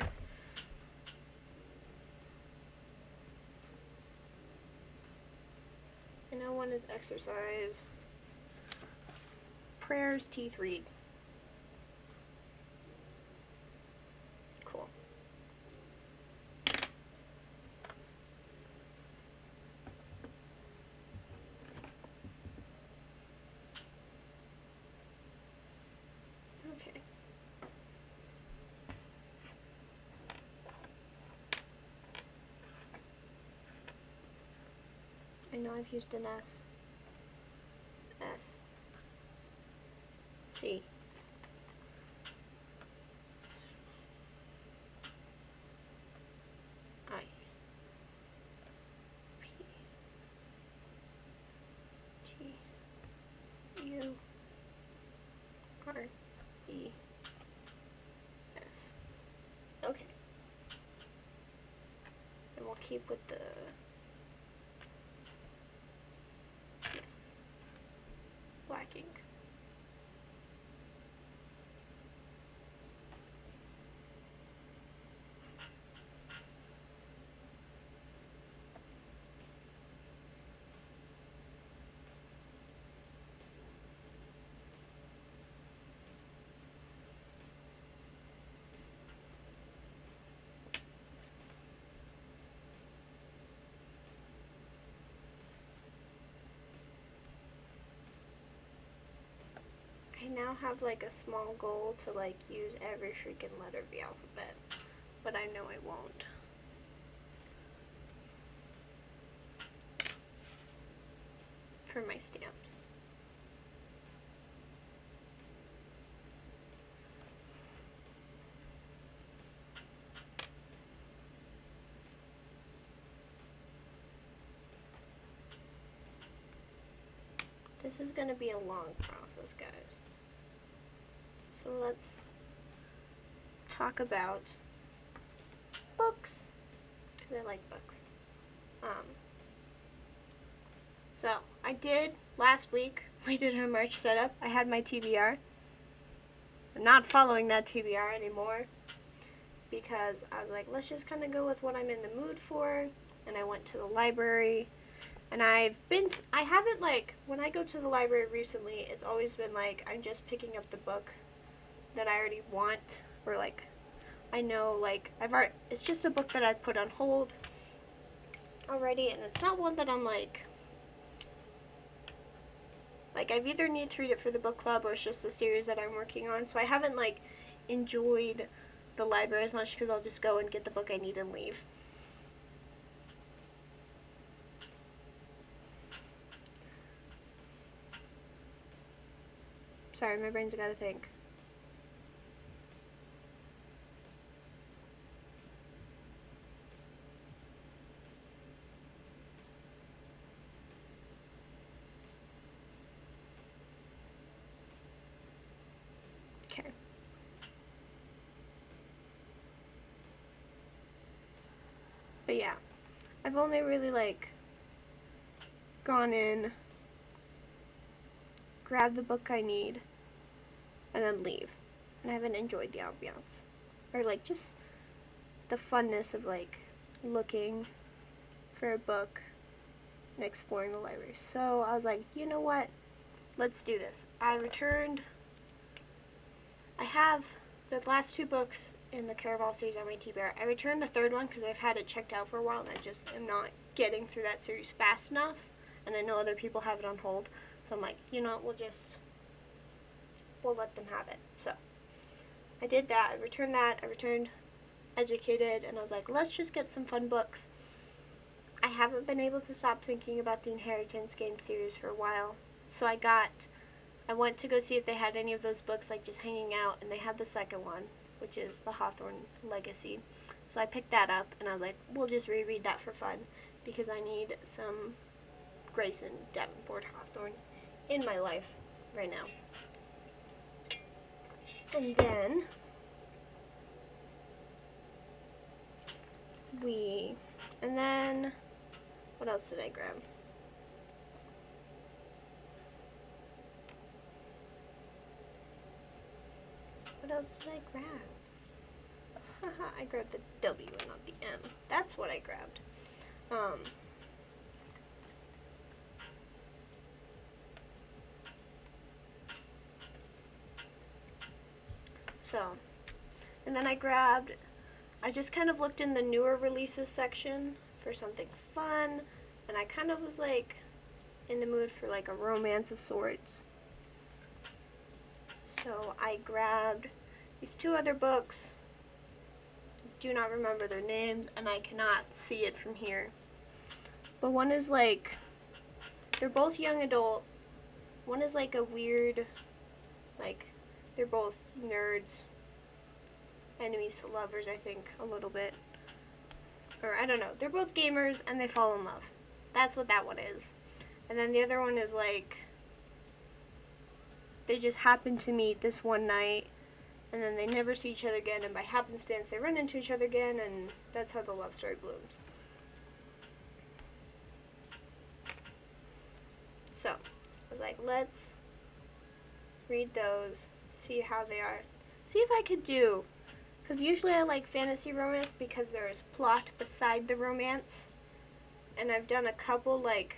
I know one is exercise. Prayers, teeth, read. Cool. Okay. I know I've used an S. S. C. I. P. T. U. R. E. S. Okay. And we'll keep with the black ink. I now have like a small goal to like use every freaking letter of the alphabet, but I know I won't. For my stamps. This is going to be a long process, guys. So let's talk about books, because I like books. So I did last week, we did our March setup. I had my TBR. I'm not following that TBR anymore because I was like, let's just kind of go with what I'm in the mood for. And I went to the library. And I haven't like, when I go to the library recently, it's always been like, I'm just picking up the book that I already want, or like, I know like, it's just a book that I put on hold already, and it's not one that I'm like I've either need to read it for the book club or it's just a series that I'm working on, so I haven't like enjoyed the library as much because I'll just go and get the book I need and leave. Sorry, my brain's gotta think. Okay. But yeah, I've only really like gone in, grabbed the book I need, and then leave. And I haven't enjoyed the ambiance. Or like just the funness of like looking for a book and exploring the library. So I was like, you know what? Let's do this. I have the last 2 books in the Caraval series on my TBR. I returned the 3rd one because I've had it checked out for a while and I just am not getting through that series fast enough. And I know other people have it on hold. So I'm like, you know, we'll let them have it. So I did that. I returned that. I returned Educated, and I was like, let's just get some fun books. I haven't been able to stop thinking about the Inheritance game series for a while. So I went to go see if they had any of those books like just hanging out, and they had the second one, which is the Hawthorne Legacy. So I picked that up, and I was like, we'll just reread that for fun, because I need some Grayson Davenport Hawthorne in my life right now. And then what else did I grab? What else did I grab? Haha, I grabbed the W and not the M. That's what I grabbed. And then I just kind of looked in the newer releases section for something fun, and I kind of was like in the mood for like a romance of sorts. So I grabbed these 2 other books. Do not remember their names, and I cannot see it from here. But one is like, they're both young adult. One is like a weird, like, they're both nerds. Enemies to lovers, I think, a little bit. Or, I don't know. They're both gamers, and they fall in love. That's what that one is. And then the other one is, like, they just happen to meet this one night, and then they never see each other again, and by happenstance, they run into each other again, and that's how the love story blooms. So, I was like, let's read those, see how they are. See if I could do, because usually I like fantasy romance because there's plot beside the romance, and I've done a couple like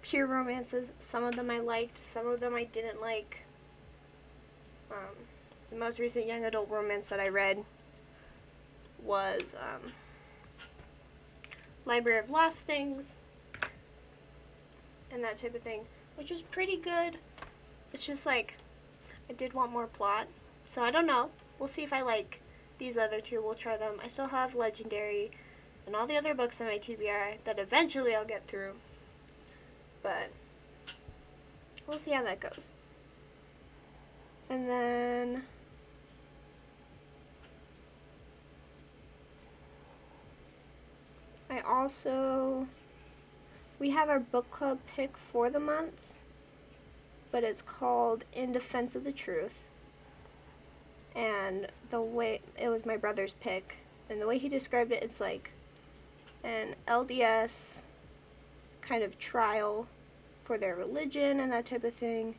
pure romances. Some of them I liked, some of them I didn't like. The most recent young adult romance that I read was Library of Lost Things and that type of thing, which was pretty good. It's just like I did want more plot, so I don't know. We'll see if I like these other 2. We'll try them. I still have Legendary and all the other books on my TBR that eventually I'll get through, but we'll see how that goes. And then we have our book club pick for the month, but it's called In Defense of the Truth. And it was my brother's pick, and the way he described it, it's like an LDS kind of trial for their religion and that type of thing.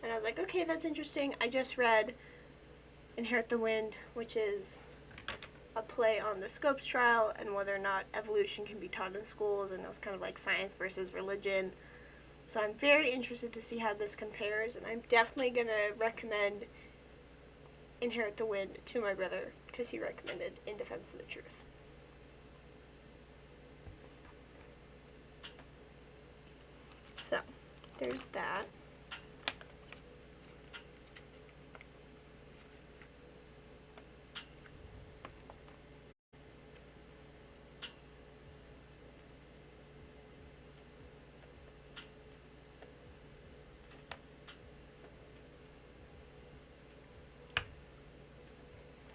And I was like, okay, that's interesting. I just read Inherit the Wind, which is a play on the Scopes trial and whether or not evolution can be taught in schools, and that's kind of like science versus religion. So I'm very interested to see how this compares, and I'm definitely going to recommend Inherit the Wind to my brother because he recommended In Defense of the Truth. So, there's that.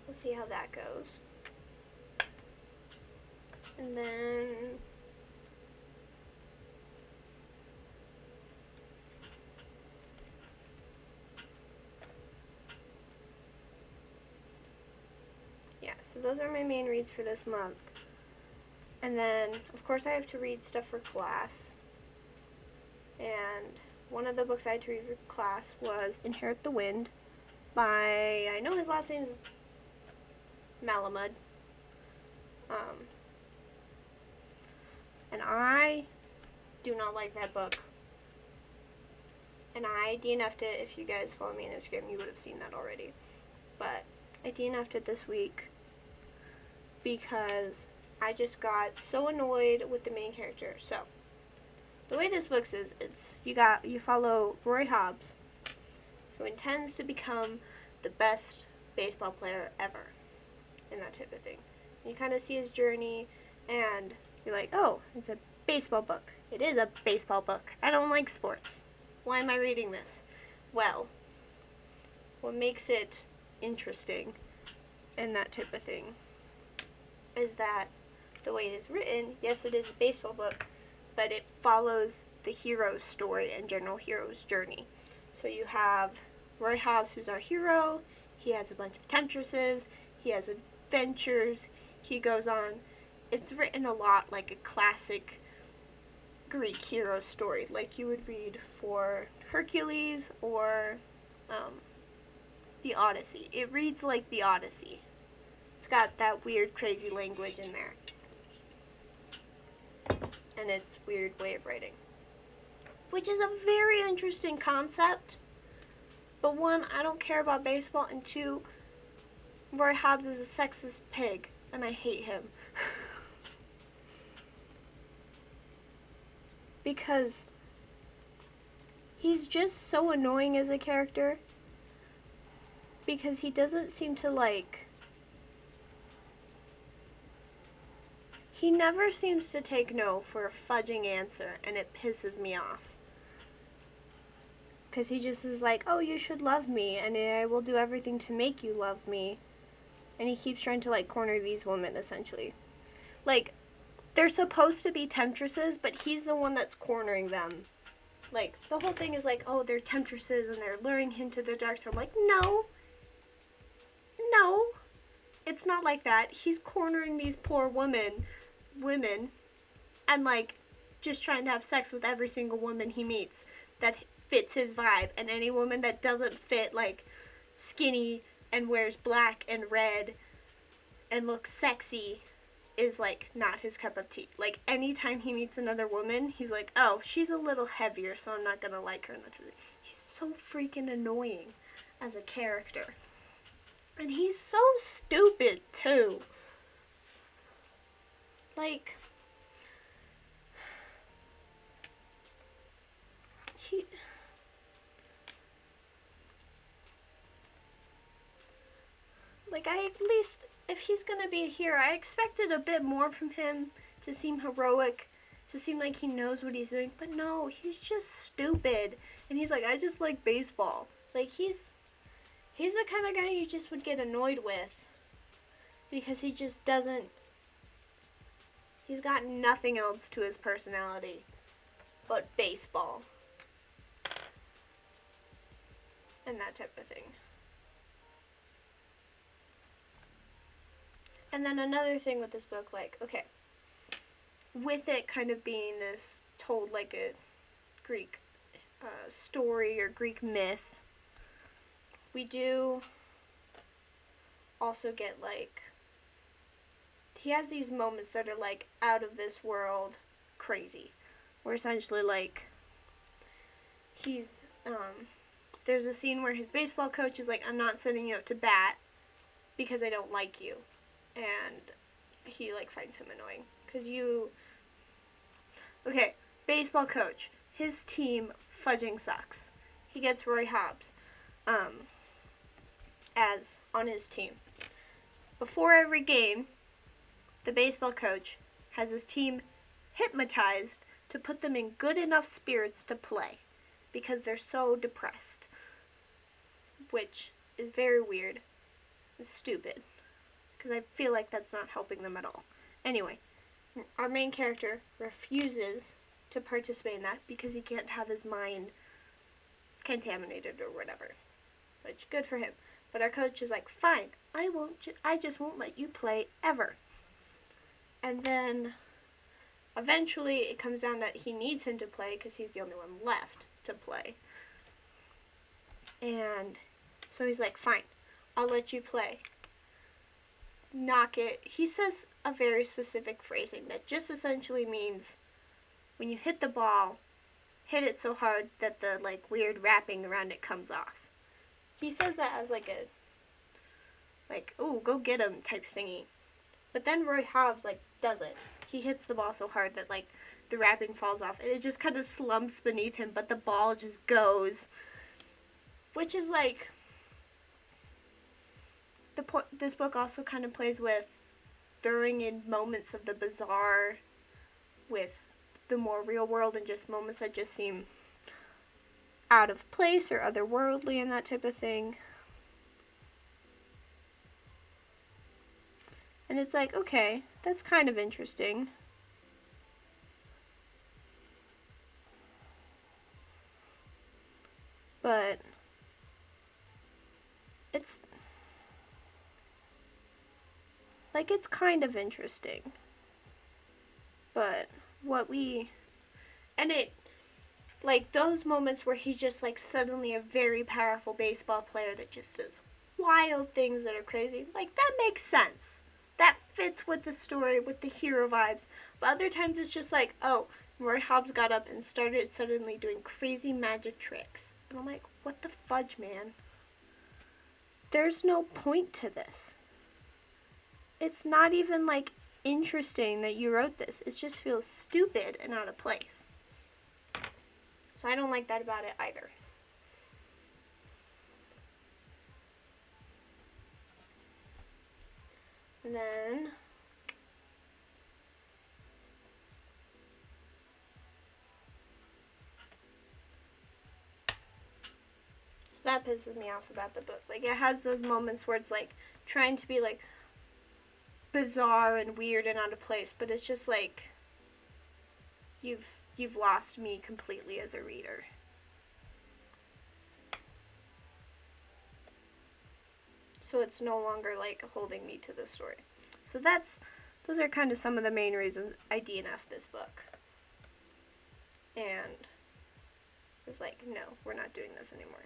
We'll see how that goes. And then yeah, so those are my main reads for this month. And then, of course, I have to read stuff for class. And one of the books I had to read for class was Inherit the Wind by, I know his last name is Malamud. And I do not like that book. And I DNF'd it. If you guys follow me on Instagram, you would have seen that already. But I DNF'd it this week because I just got so annoyed with the main character. So, the way this book is, you follow Roy Hobbs, who intends to become the best baseball player ever, and that type of thing. You kind of see his journey, and you're like, oh, it's a baseball book. It is a baseball book. I don't like sports. Why am I reading this? Well, what makes it interesting and that type of thing is that the way it is written, yes, it is a baseball book, but it follows the hero's story and general hero's journey. So you have Roy Hobbs, who's our hero. He has a bunch of temptresses. He has adventures. He goes on. It's written a lot like a classic Greek hero story, like you would read for Hercules or the Odyssey. It reads like the Odyssey. It's got that weird, crazy language in there. And its weird way of writing. Which is a very interesting concept. But one, I don't care about baseball, and two, Roy Hobbs is a sexist pig, and I hate him. Because he's just so annoying as a character. Because he doesn't seem to he never seems to take no for a fudging answer, and it pisses me off. Because he just is like, oh, you should love me, and I will do everything to make you love me. And he keeps trying to, corner these women, essentially. They're supposed to be temptresses, but he's the one that's cornering them. The whole thing is oh, they're temptresses, and they're luring him to the dark side. I'm like, no. No. It's not like that. He's cornering these poor women, and, just trying to have sex with every single woman he meets that fits his vibe. And any woman that doesn't fit, skinny and wears black and red and looks sexy is, not his cup of tea. Anytime he meets another woman, he's like, oh, she's a little heavier, so I'm not gonna like her. And he's so freaking annoying as a character. And he's so stupid, too. I at least, if he's gonna be a hero, I expected a bit more from him to seem heroic, to seem like he knows what he's doing. But no, he's just stupid. And he's like, I just like baseball. He's the kind of guy you just would get annoyed with. Because he just doesn't, he's got nothing else to his personality but baseball. And that type of thing. And then another thing with this book, okay, with it kind of being this told like a Greek story or Greek myth, we do also get he has these moments that are out of this world crazy, where essentially he's there's a scene where his baseball coach is like, I'm not sending you out to bat because I don't like you. And he finds him annoying because okay, baseball coach, his team fudging sucks. He gets Roy Hobbs as on his team. Before every game, the baseball coach has his team hypnotized to put them in good enough spirits to play because they're so depressed, which is very weird and stupid. Because I feel like that's not helping them at all. Anyway, our main character refuses to participate in that because he can't have his mind contaminated or whatever. Which, good for him. But our coach is like, fine, I just won't let you play ever. And then, eventually, it comes down that he needs him to play because he's the only one left to play. And so he's like, fine, I'll let you play. Knock it. He says a very specific phrasing that just essentially means when you hit the ball, hit it so hard that the like weird wrapping around it comes off. He says that as like a oh, go get him type thingy. But then Roy Hobbs like does it. He hits the ball so hard that like the wrapping falls off and it just kind of slumps beneath him, but the ball just goes. Which is like this book also kind of plays with throwing in moments of the bizarre with the more real world and just moments that just seem out of place or otherworldly and that type of thing. And it's like, okay, that's kind of interesting. But it's like, it's kind of interesting. But and it, like those moments where he's just like suddenly a very powerful baseball player that just does wild things that are crazy, like that makes sense. That fits with the story, with the hero vibes. But other times it's just like, oh, Roy Hobbs got up and started suddenly doing crazy magic tricks. And I'm like, what the fudge, man? There's no point to this. It's not even like interesting that you wrote this. It just feels stupid and out of place. So I don't like that about it either. And then so that pisses me off about the book. Like, it has those moments where it's like trying to be like bizarre and weird and out of place, but it's just like you've lost me completely as a reader. So it's no longer like holding me to the story. So those are kind of some of the main reasons I DNF this book. And it's like, no, we're not doing this anymore.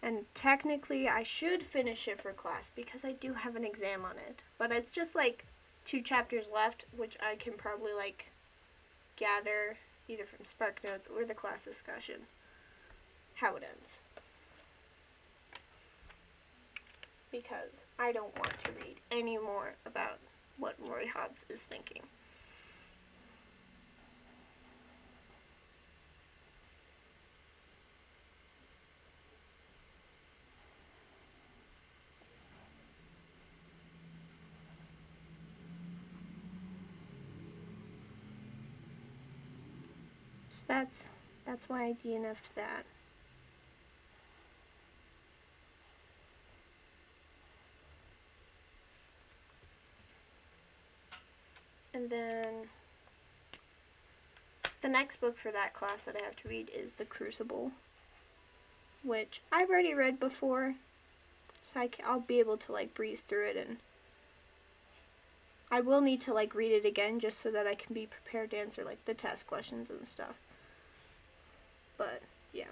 And technically I should finish it for class because I do have an exam on it. But it's just like 2 chapters left, which I can probably like gather either from Spark Notes or the class discussion how it ends. Because I don't want to read any more about what Roy Hobbs is thinking. So that's why I DNF'd that. And then the next book for that class that I have to read is The Crucible, which I've already read before, so I'll be able to like breeze through it, and I will need to like read it again just so that I can be prepared to answer like the test questions and stuff. But yeah.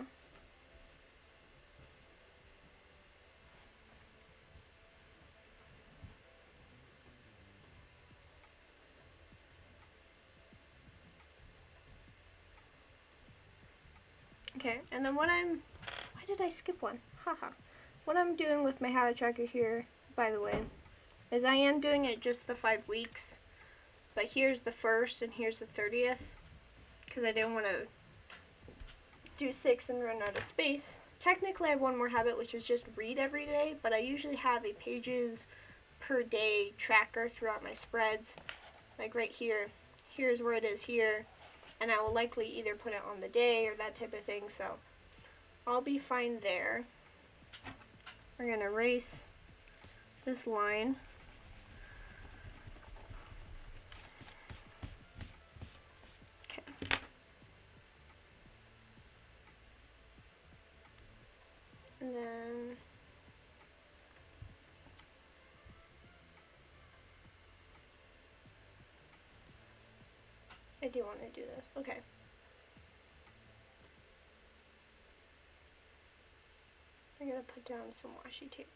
Okay, and then why did I skip one? Haha. What I'm doing with my habit tracker here, by the way, is I am doing it just the 5 weeks, but here's the 1st and here's the 30th, because I didn't want to do 6 and run out of space. Technically I have one more habit, which is just read every day, but I usually have a pages per day tracker throughout my spreads. Like right here, here's where it is here, and I will likely either put it on the day or that type of thing, so I'll be fine there. We're going to erase this line. Okay. And then I do want to do this. Okay. I'm going to put down some washi tape.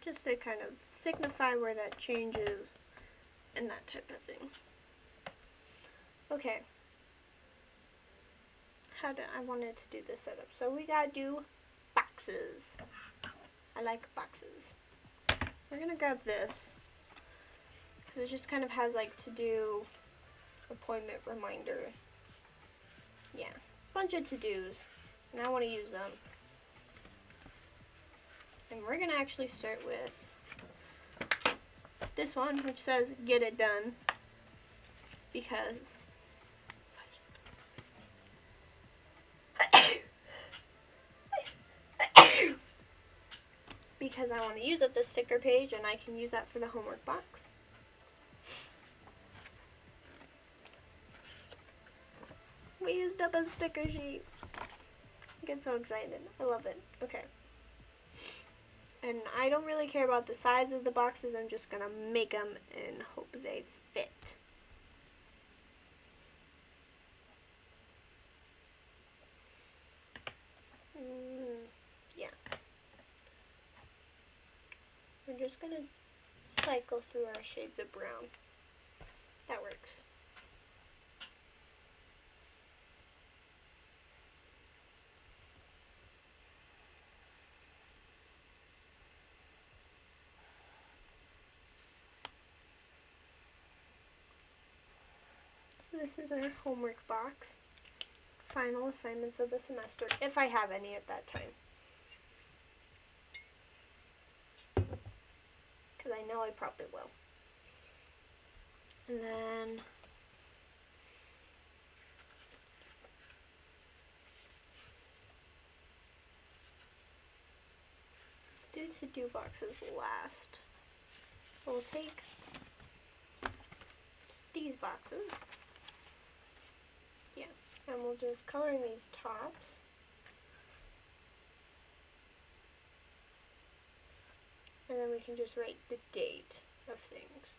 just to kind of signify where that change is and that type of thing. Okay. I wanted to do this setup. So we gotta do boxes. I like boxes. We're gonna grab this because it just kind of has like to do, appointment reminder. Yeah, bunch of to-dos, and I want to use them. And we're gonna actually start with this one, which says "Get it done," because because I want to use it, the sticker page, and I can use that for the homework box. We used up a sticker sheet. I get so excited. I love it. Okay. And I don't really care about the size of the boxes. I'm just going to make them and hope they fit. Yeah. We're just going to cycle through our shades of brown. That works. So this is our homework box. Final assignments of the semester, if I have any at that time. Because I know I probably will. And then do to-do boxes last. We'll take these boxes. Yeah, and we'll just color in these tops. And then we can just write the date of things.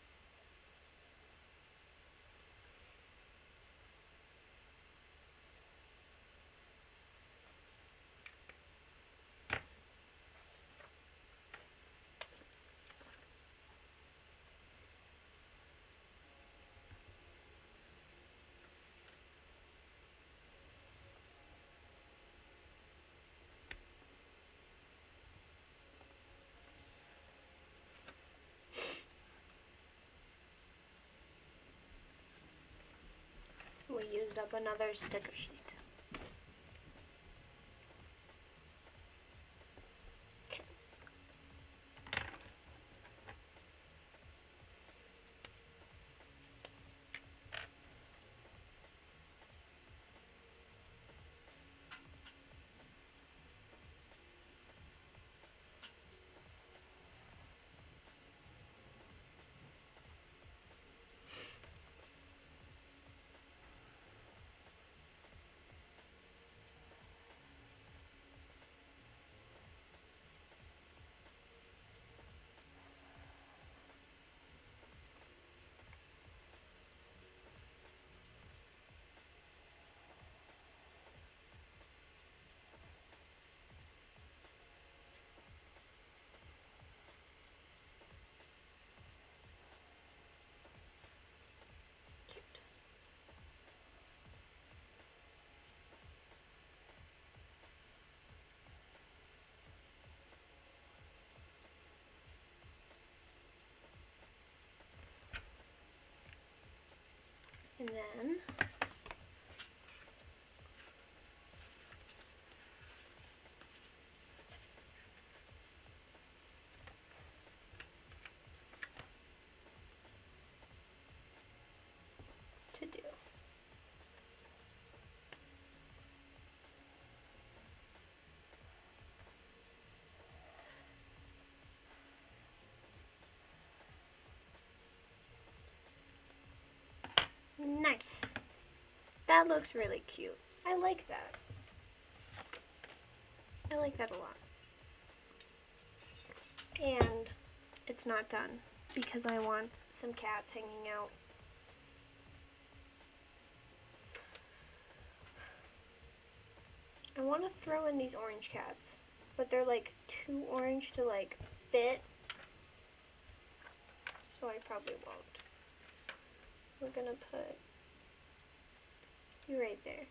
We used up another sticker sheet. Okay. Cute. And then to do. Nice. That looks really cute. I like that. I like that a lot. And it's not done because I want some cats hanging out. I want to throw in these orange cats, but they're like too orange to like fit I probably won't. We're gonna put you right there.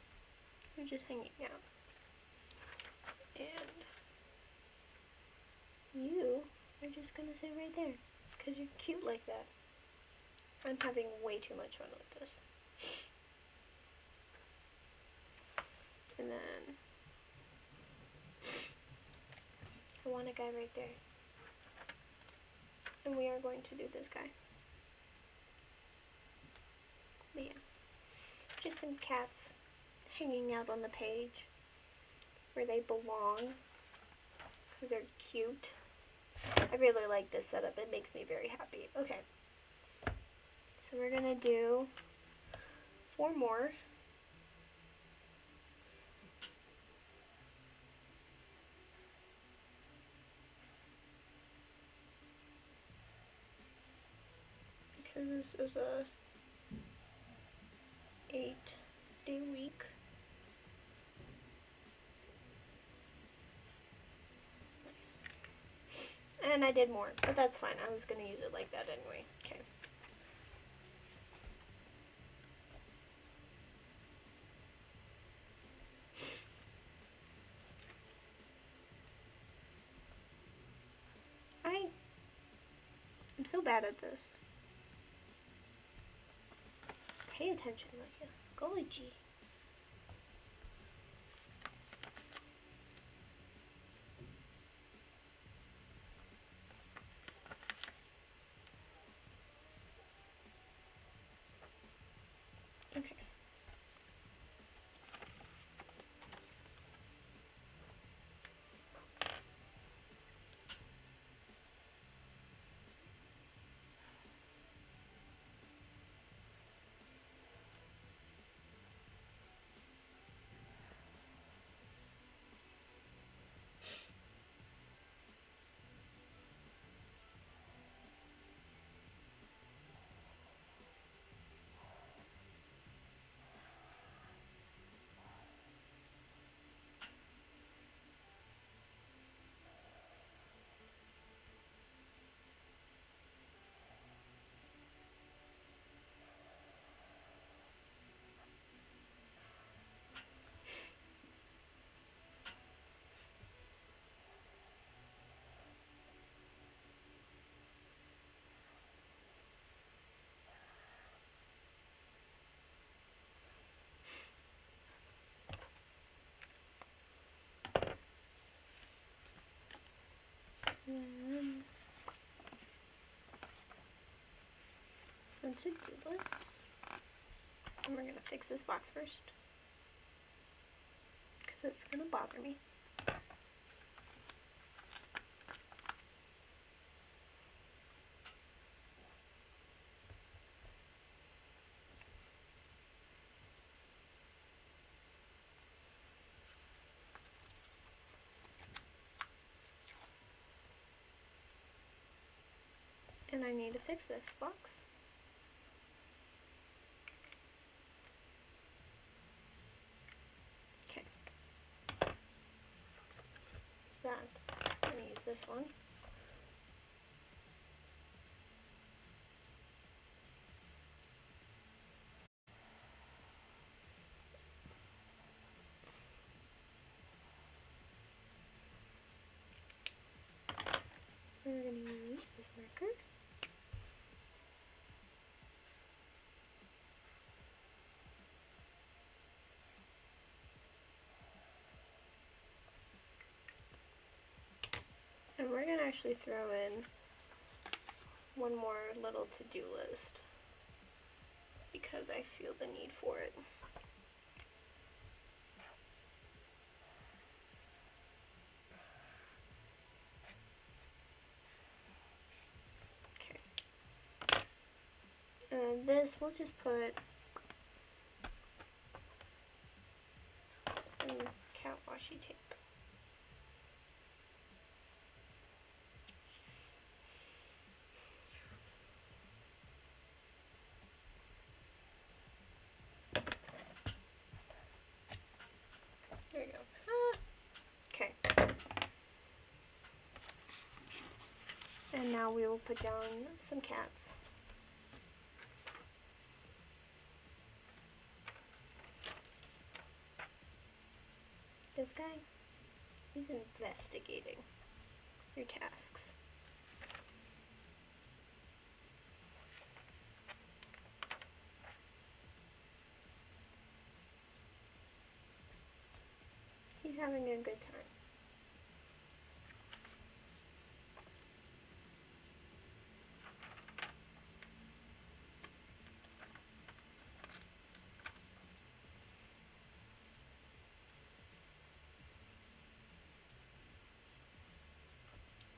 You're just hanging out. And you are just gonna sit right there because you're cute like that. I'm having way too much fun with this. And then I want a guy right there. And we are going to do this guy. But yeah, just some cats hanging out on the page where they belong because they're cute. I really like this setup. It makes me very happy. Okay, so we're gonna do 4 more. Because this is a 8-day week. Nice. And I did more, but that's fine. I was gonna use it like that anyway. Okay. I'm so bad at this. Pay attention, Lydia. Golly gee. Okay. So to do this, and we're gonna fix this box first because it's gonna bother me. And I need to fix this box. Okay. That. I'm gonna use this one. We're gonna use this marker. And we're gonna actually throw in one more little to-do list because I feel the need for it. Okay. And this, we'll just put some cat washi tape. There you go. Okay. And now we will put down some cats. This guy, he's investigating your tasks. He's having a good time.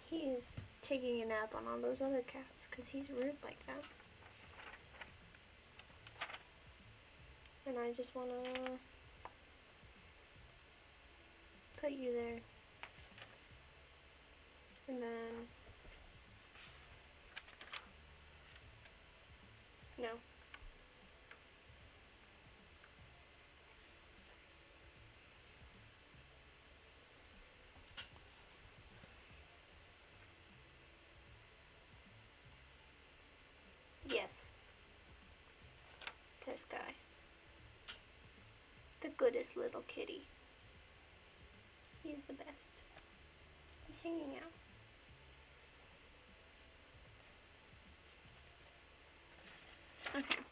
He's taking a nap on all those other cats because he's rude like that. And I just want to put you there. And then, no. Yes. This guy. The goodest little kitty. He's the best. He's hanging out. Okay.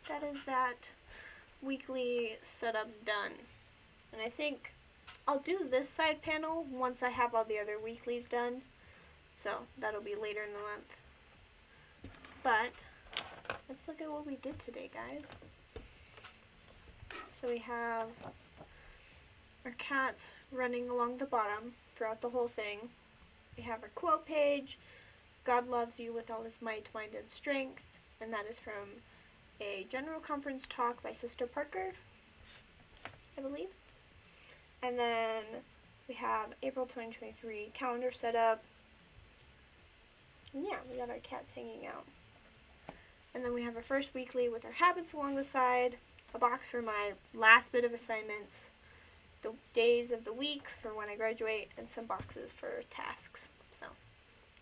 That is that weekly setup done. And I think I'll do this side panel once I have all the other weeklies done. So that'll be later in the month. But let's look at what we did today, guys. So we have our cats running along the bottom throughout the whole thing. We have our quote page, God loves you with all his might, mind, and strength. And that is from a general conference talk by Sister Parker, I believe. And then we have April 2023 calendar set up. And yeah, we got our cats hanging out. And then we have our first weekly with our habits along the side, a box for my last bit of assignments, the days of the week for when I graduate, and some boxes for tasks. So,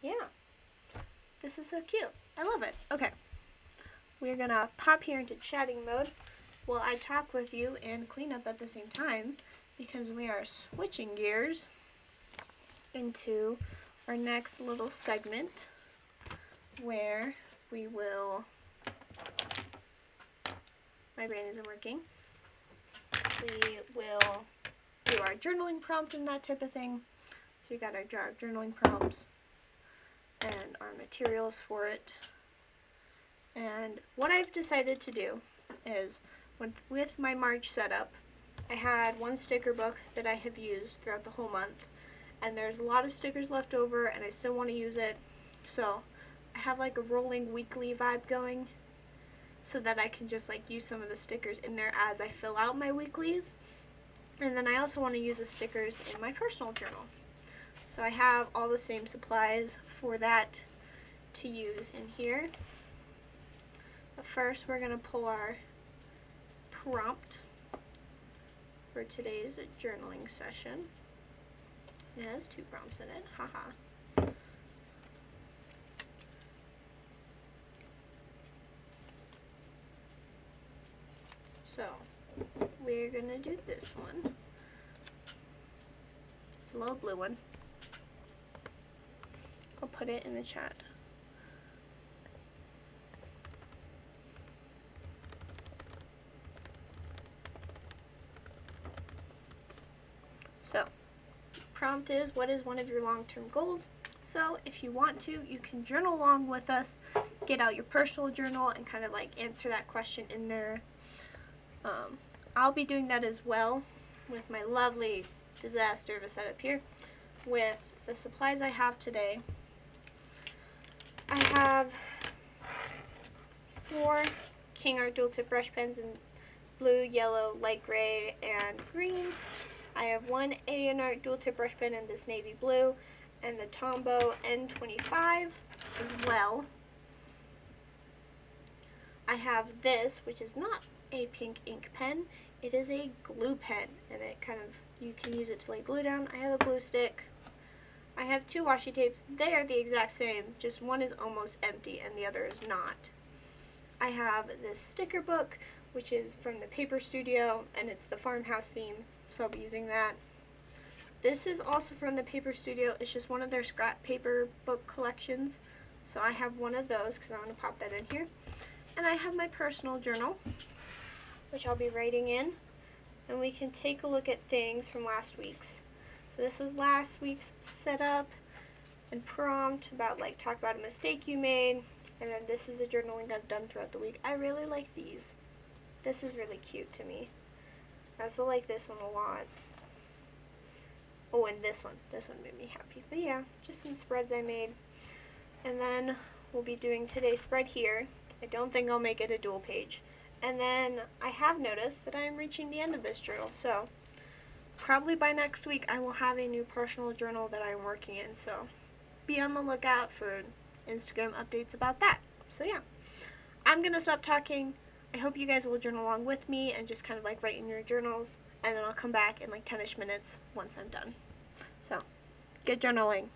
yeah. This is so cute. I love it. Okay. We're going to pop here into chatting mode while I talk with you and clean up at the same time, because we are switching gears into our next little segment where we will, my brain isn't working, we will do our journaling prompt and that type of thing. So we got our jar of journaling prompts and our materials for it. And what I've decided to do is, with my March setup, I had one sticker book that I have used throughout the whole month, and there's a lot of stickers left over and I still want to use it, so I have like a rolling weekly vibe going so that I can just like use some of the stickers in there as I fill out my weeklies. And then I also want to use the stickers in my personal journal. So I have all the same supplies for that to use in here. But first we're going to pull our prompt for today's journaling session. It has 2 prompts in it, haha. So, we're going to do this one. It's a little blue one. I'll put it in the chat. So, prompt is, what is one of your long-term goals? So, if you want to, you can journal along with us, get out your personal journal, and kind of like answer that question in there. I'll be doing that as well with my lovely disaster of a setup here with the supplies I have today. I have 4 King Art dual tip brush pens in blue, yellow, light gray, and green. I have 1 A&R dual tip brush pen in this navy blue, and the Tombow N25 as well. I have this, which is not a pink ink pen. It is a glue pen, and it kind of, you can use it to lay glue down. I have a glue stick. I have 2 washi tapes. They are the exact same, just one is almost empty and the other is not. I have this sticker book which is from the Paper Studio, and it's the farmhouse theme, so I'll be using that. This is also from the Paper Studio. It's just one of their scrap paper book collections, so I have one of those because I want to pop that in here. And I have my personal journal, which I'll be writing in, and we can take a look at things from last week's. So this was last week's setup and prompt about like talk about a mistake you made, and then this is the journaling I've done throughout the week. I really like these. This is really cute to me. I also like this one a lot. Oh, and this one made me happy. But yeah, just some spreads I made. And then we'll be doing today's spread here. I don't think I'll make it a dual page. And then I have noticed that I am reaching the end of this journal, so probably by next week I will have a new personal journal that I'm working in, so be on the lookout for Instagram updates about that. So yeah, I'm gonna stop talking. I hope you guys will journal along with me and just kind of like write in your journals, and then I'll come back in like 10ish minutes once I'm done. So get journaling.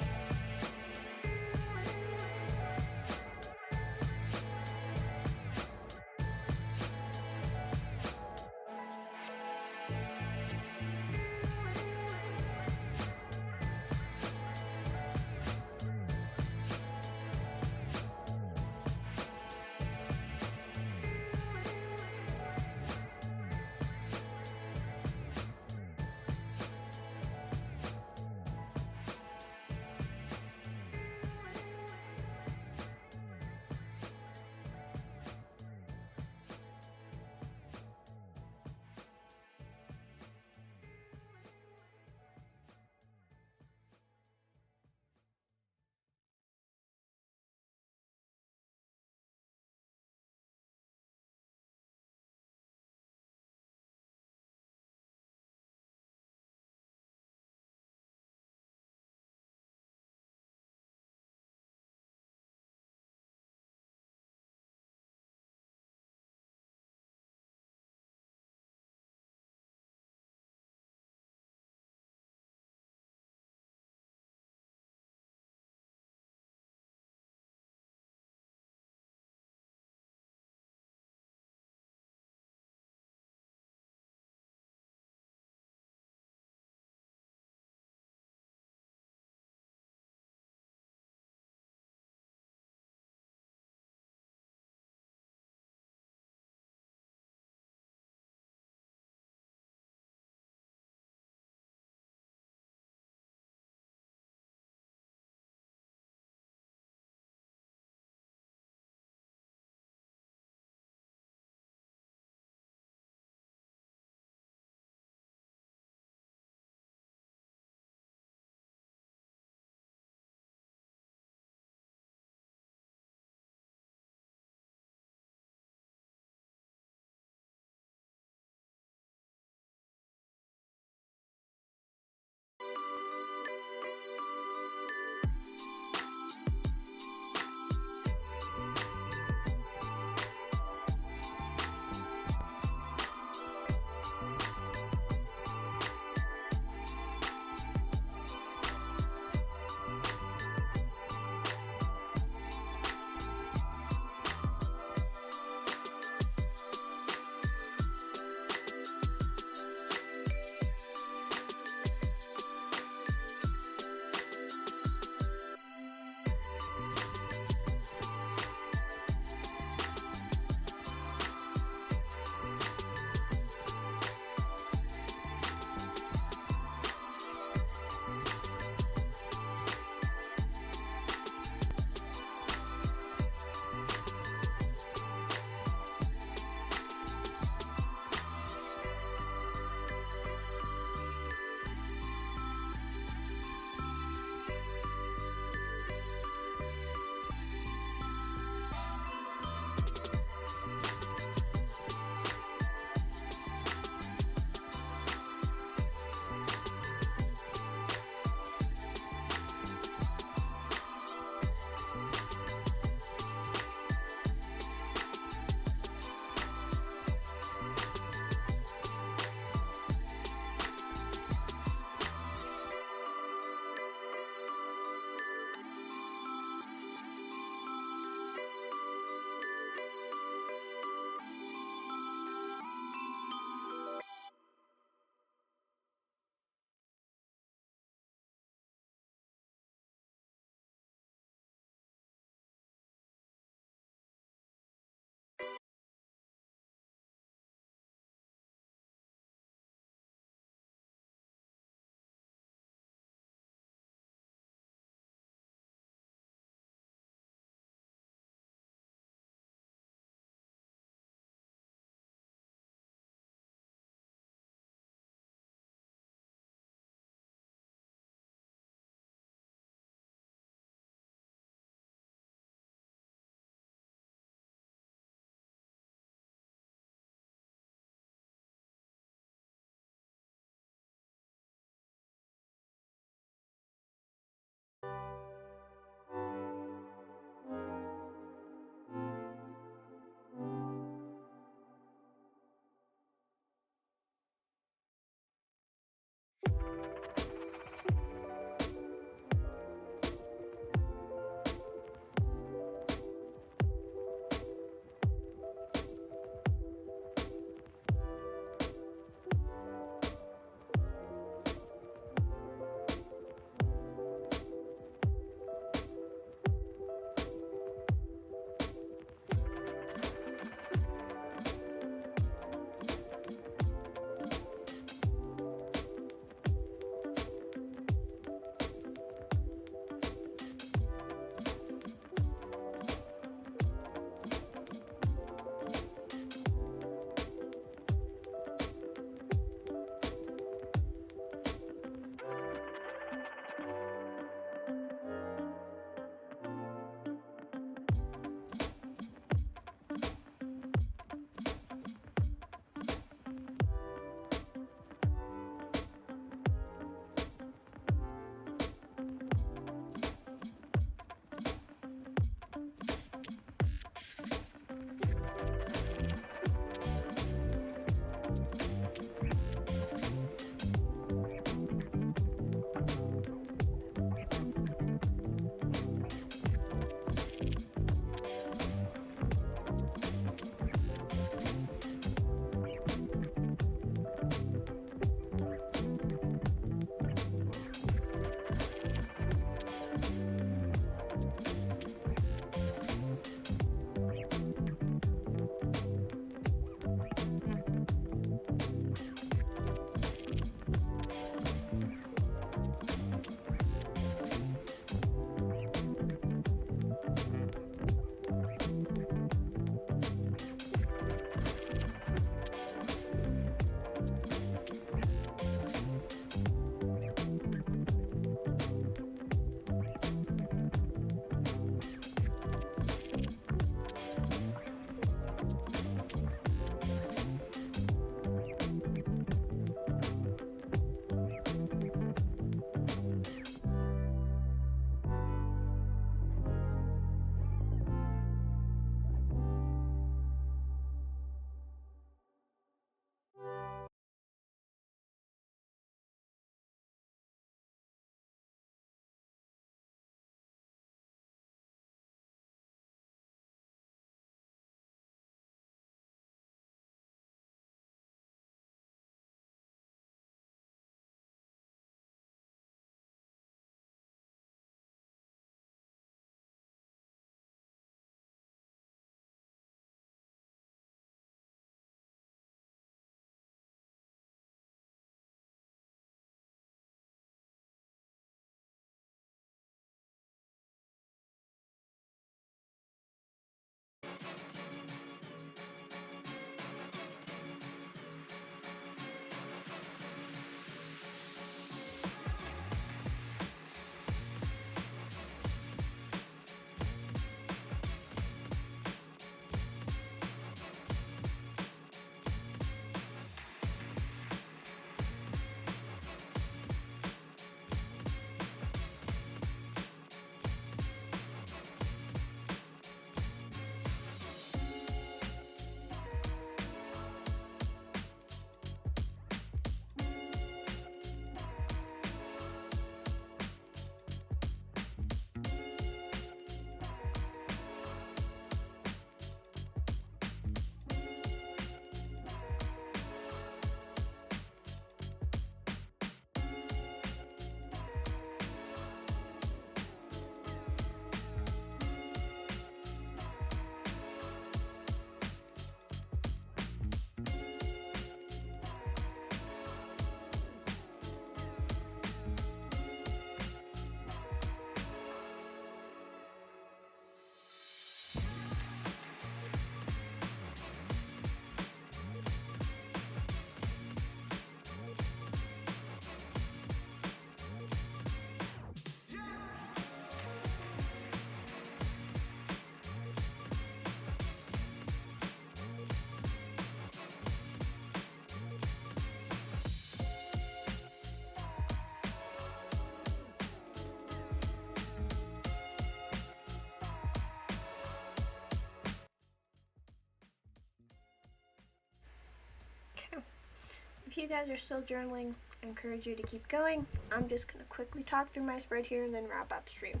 if you guys are still journaling, I encourage you to keep going. I'm just going to quickly talk through my spread here and then wrap up stream.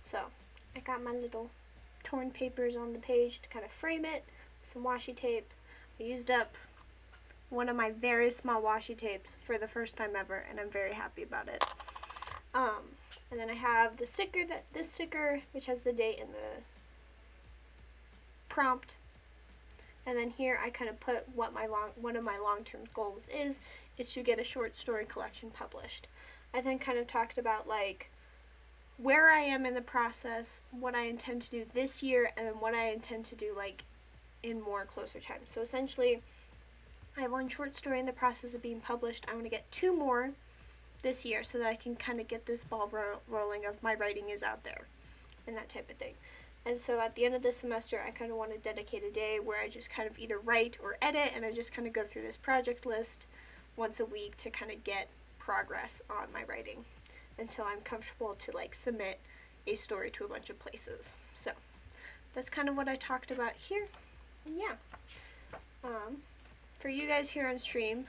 So, I got my little torn papers on the page to kind of frame it, some washi tape. I used up one of my very small washi tapes for the first time ever, and I'm very happy about it. And then I have the sticker, this sticker, which has the date and the prompt. And then here I kind of put what one of my long-term goals is to get a short story collection published. I then kind of talked about like where I am in the process, what I intend to do this year, and then what I intend to do like in more closer time. So essentially, I have one short story in the process of being published. I want to get 2 more this year so that I can kind of get this ball rolling of my writing is out there and that type of thing. And so at the end of the semester, I kind of want to dedicate a day where I just kind of either write or edit, and I just kind of go through this project list once a week to kind of get progress on my writing until I'm comfortable to like submit a story to a bunch of places. So that's kind of what I talked about here. And yeah, for you guys here on stream,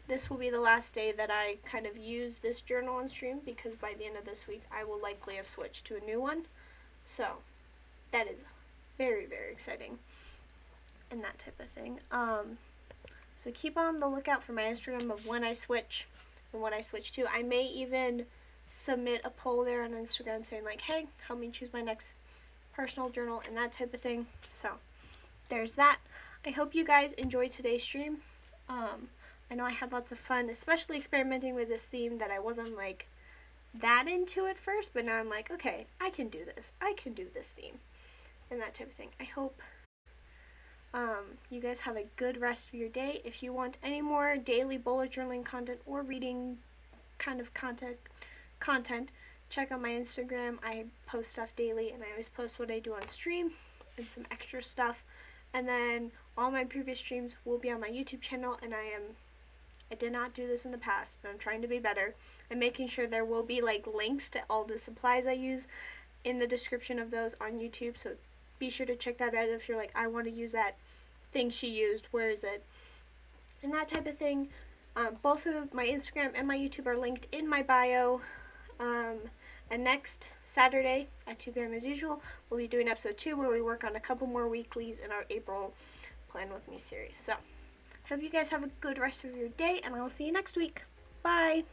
this will be the last day that I kind of use this journal on stream, because by the end of this week, I will likely have switched to a new one. So that is very, very exciting and that type of thing. So keep on the lookout for my Instagram of when I switch and what I switch to. I may even submit a poll there on Instagram saying like, hey, help me choose my next personal journal and that type of thing. So there's that. I hope you guys enjoyed today's stream. I know I had lots of fun, especially experimenting with this theme that I wasn't like that into at first, but now I'm like, okay, I can do this. I can do this theme and that type of thing. I hope you guys have a good rest of your day. If you want any more daily bullet journaling content or reading kind of content, check out my Instagram. I post stuff daily, and I always post what I do on stream and some extra stuff. And then all my previous streams will be on my YouTube channel, and I did not do this in the past, but I'm trying to be better. I'm making sure there will be like links to all the supplies I use in the description of those on YouTube, so be sure to check that out if you're like, I want to use that thing she used, where is it? And that type of thing. Both of my Instagram and my YouTube are linked in my bio. And next Saturday at 2 p.m. as usual, we'll be doing episode 2 where we work on a couple more weeklies in our April Plan With Me series. So, hope you guys have a good rest of your day, and I will see you next week. Bye!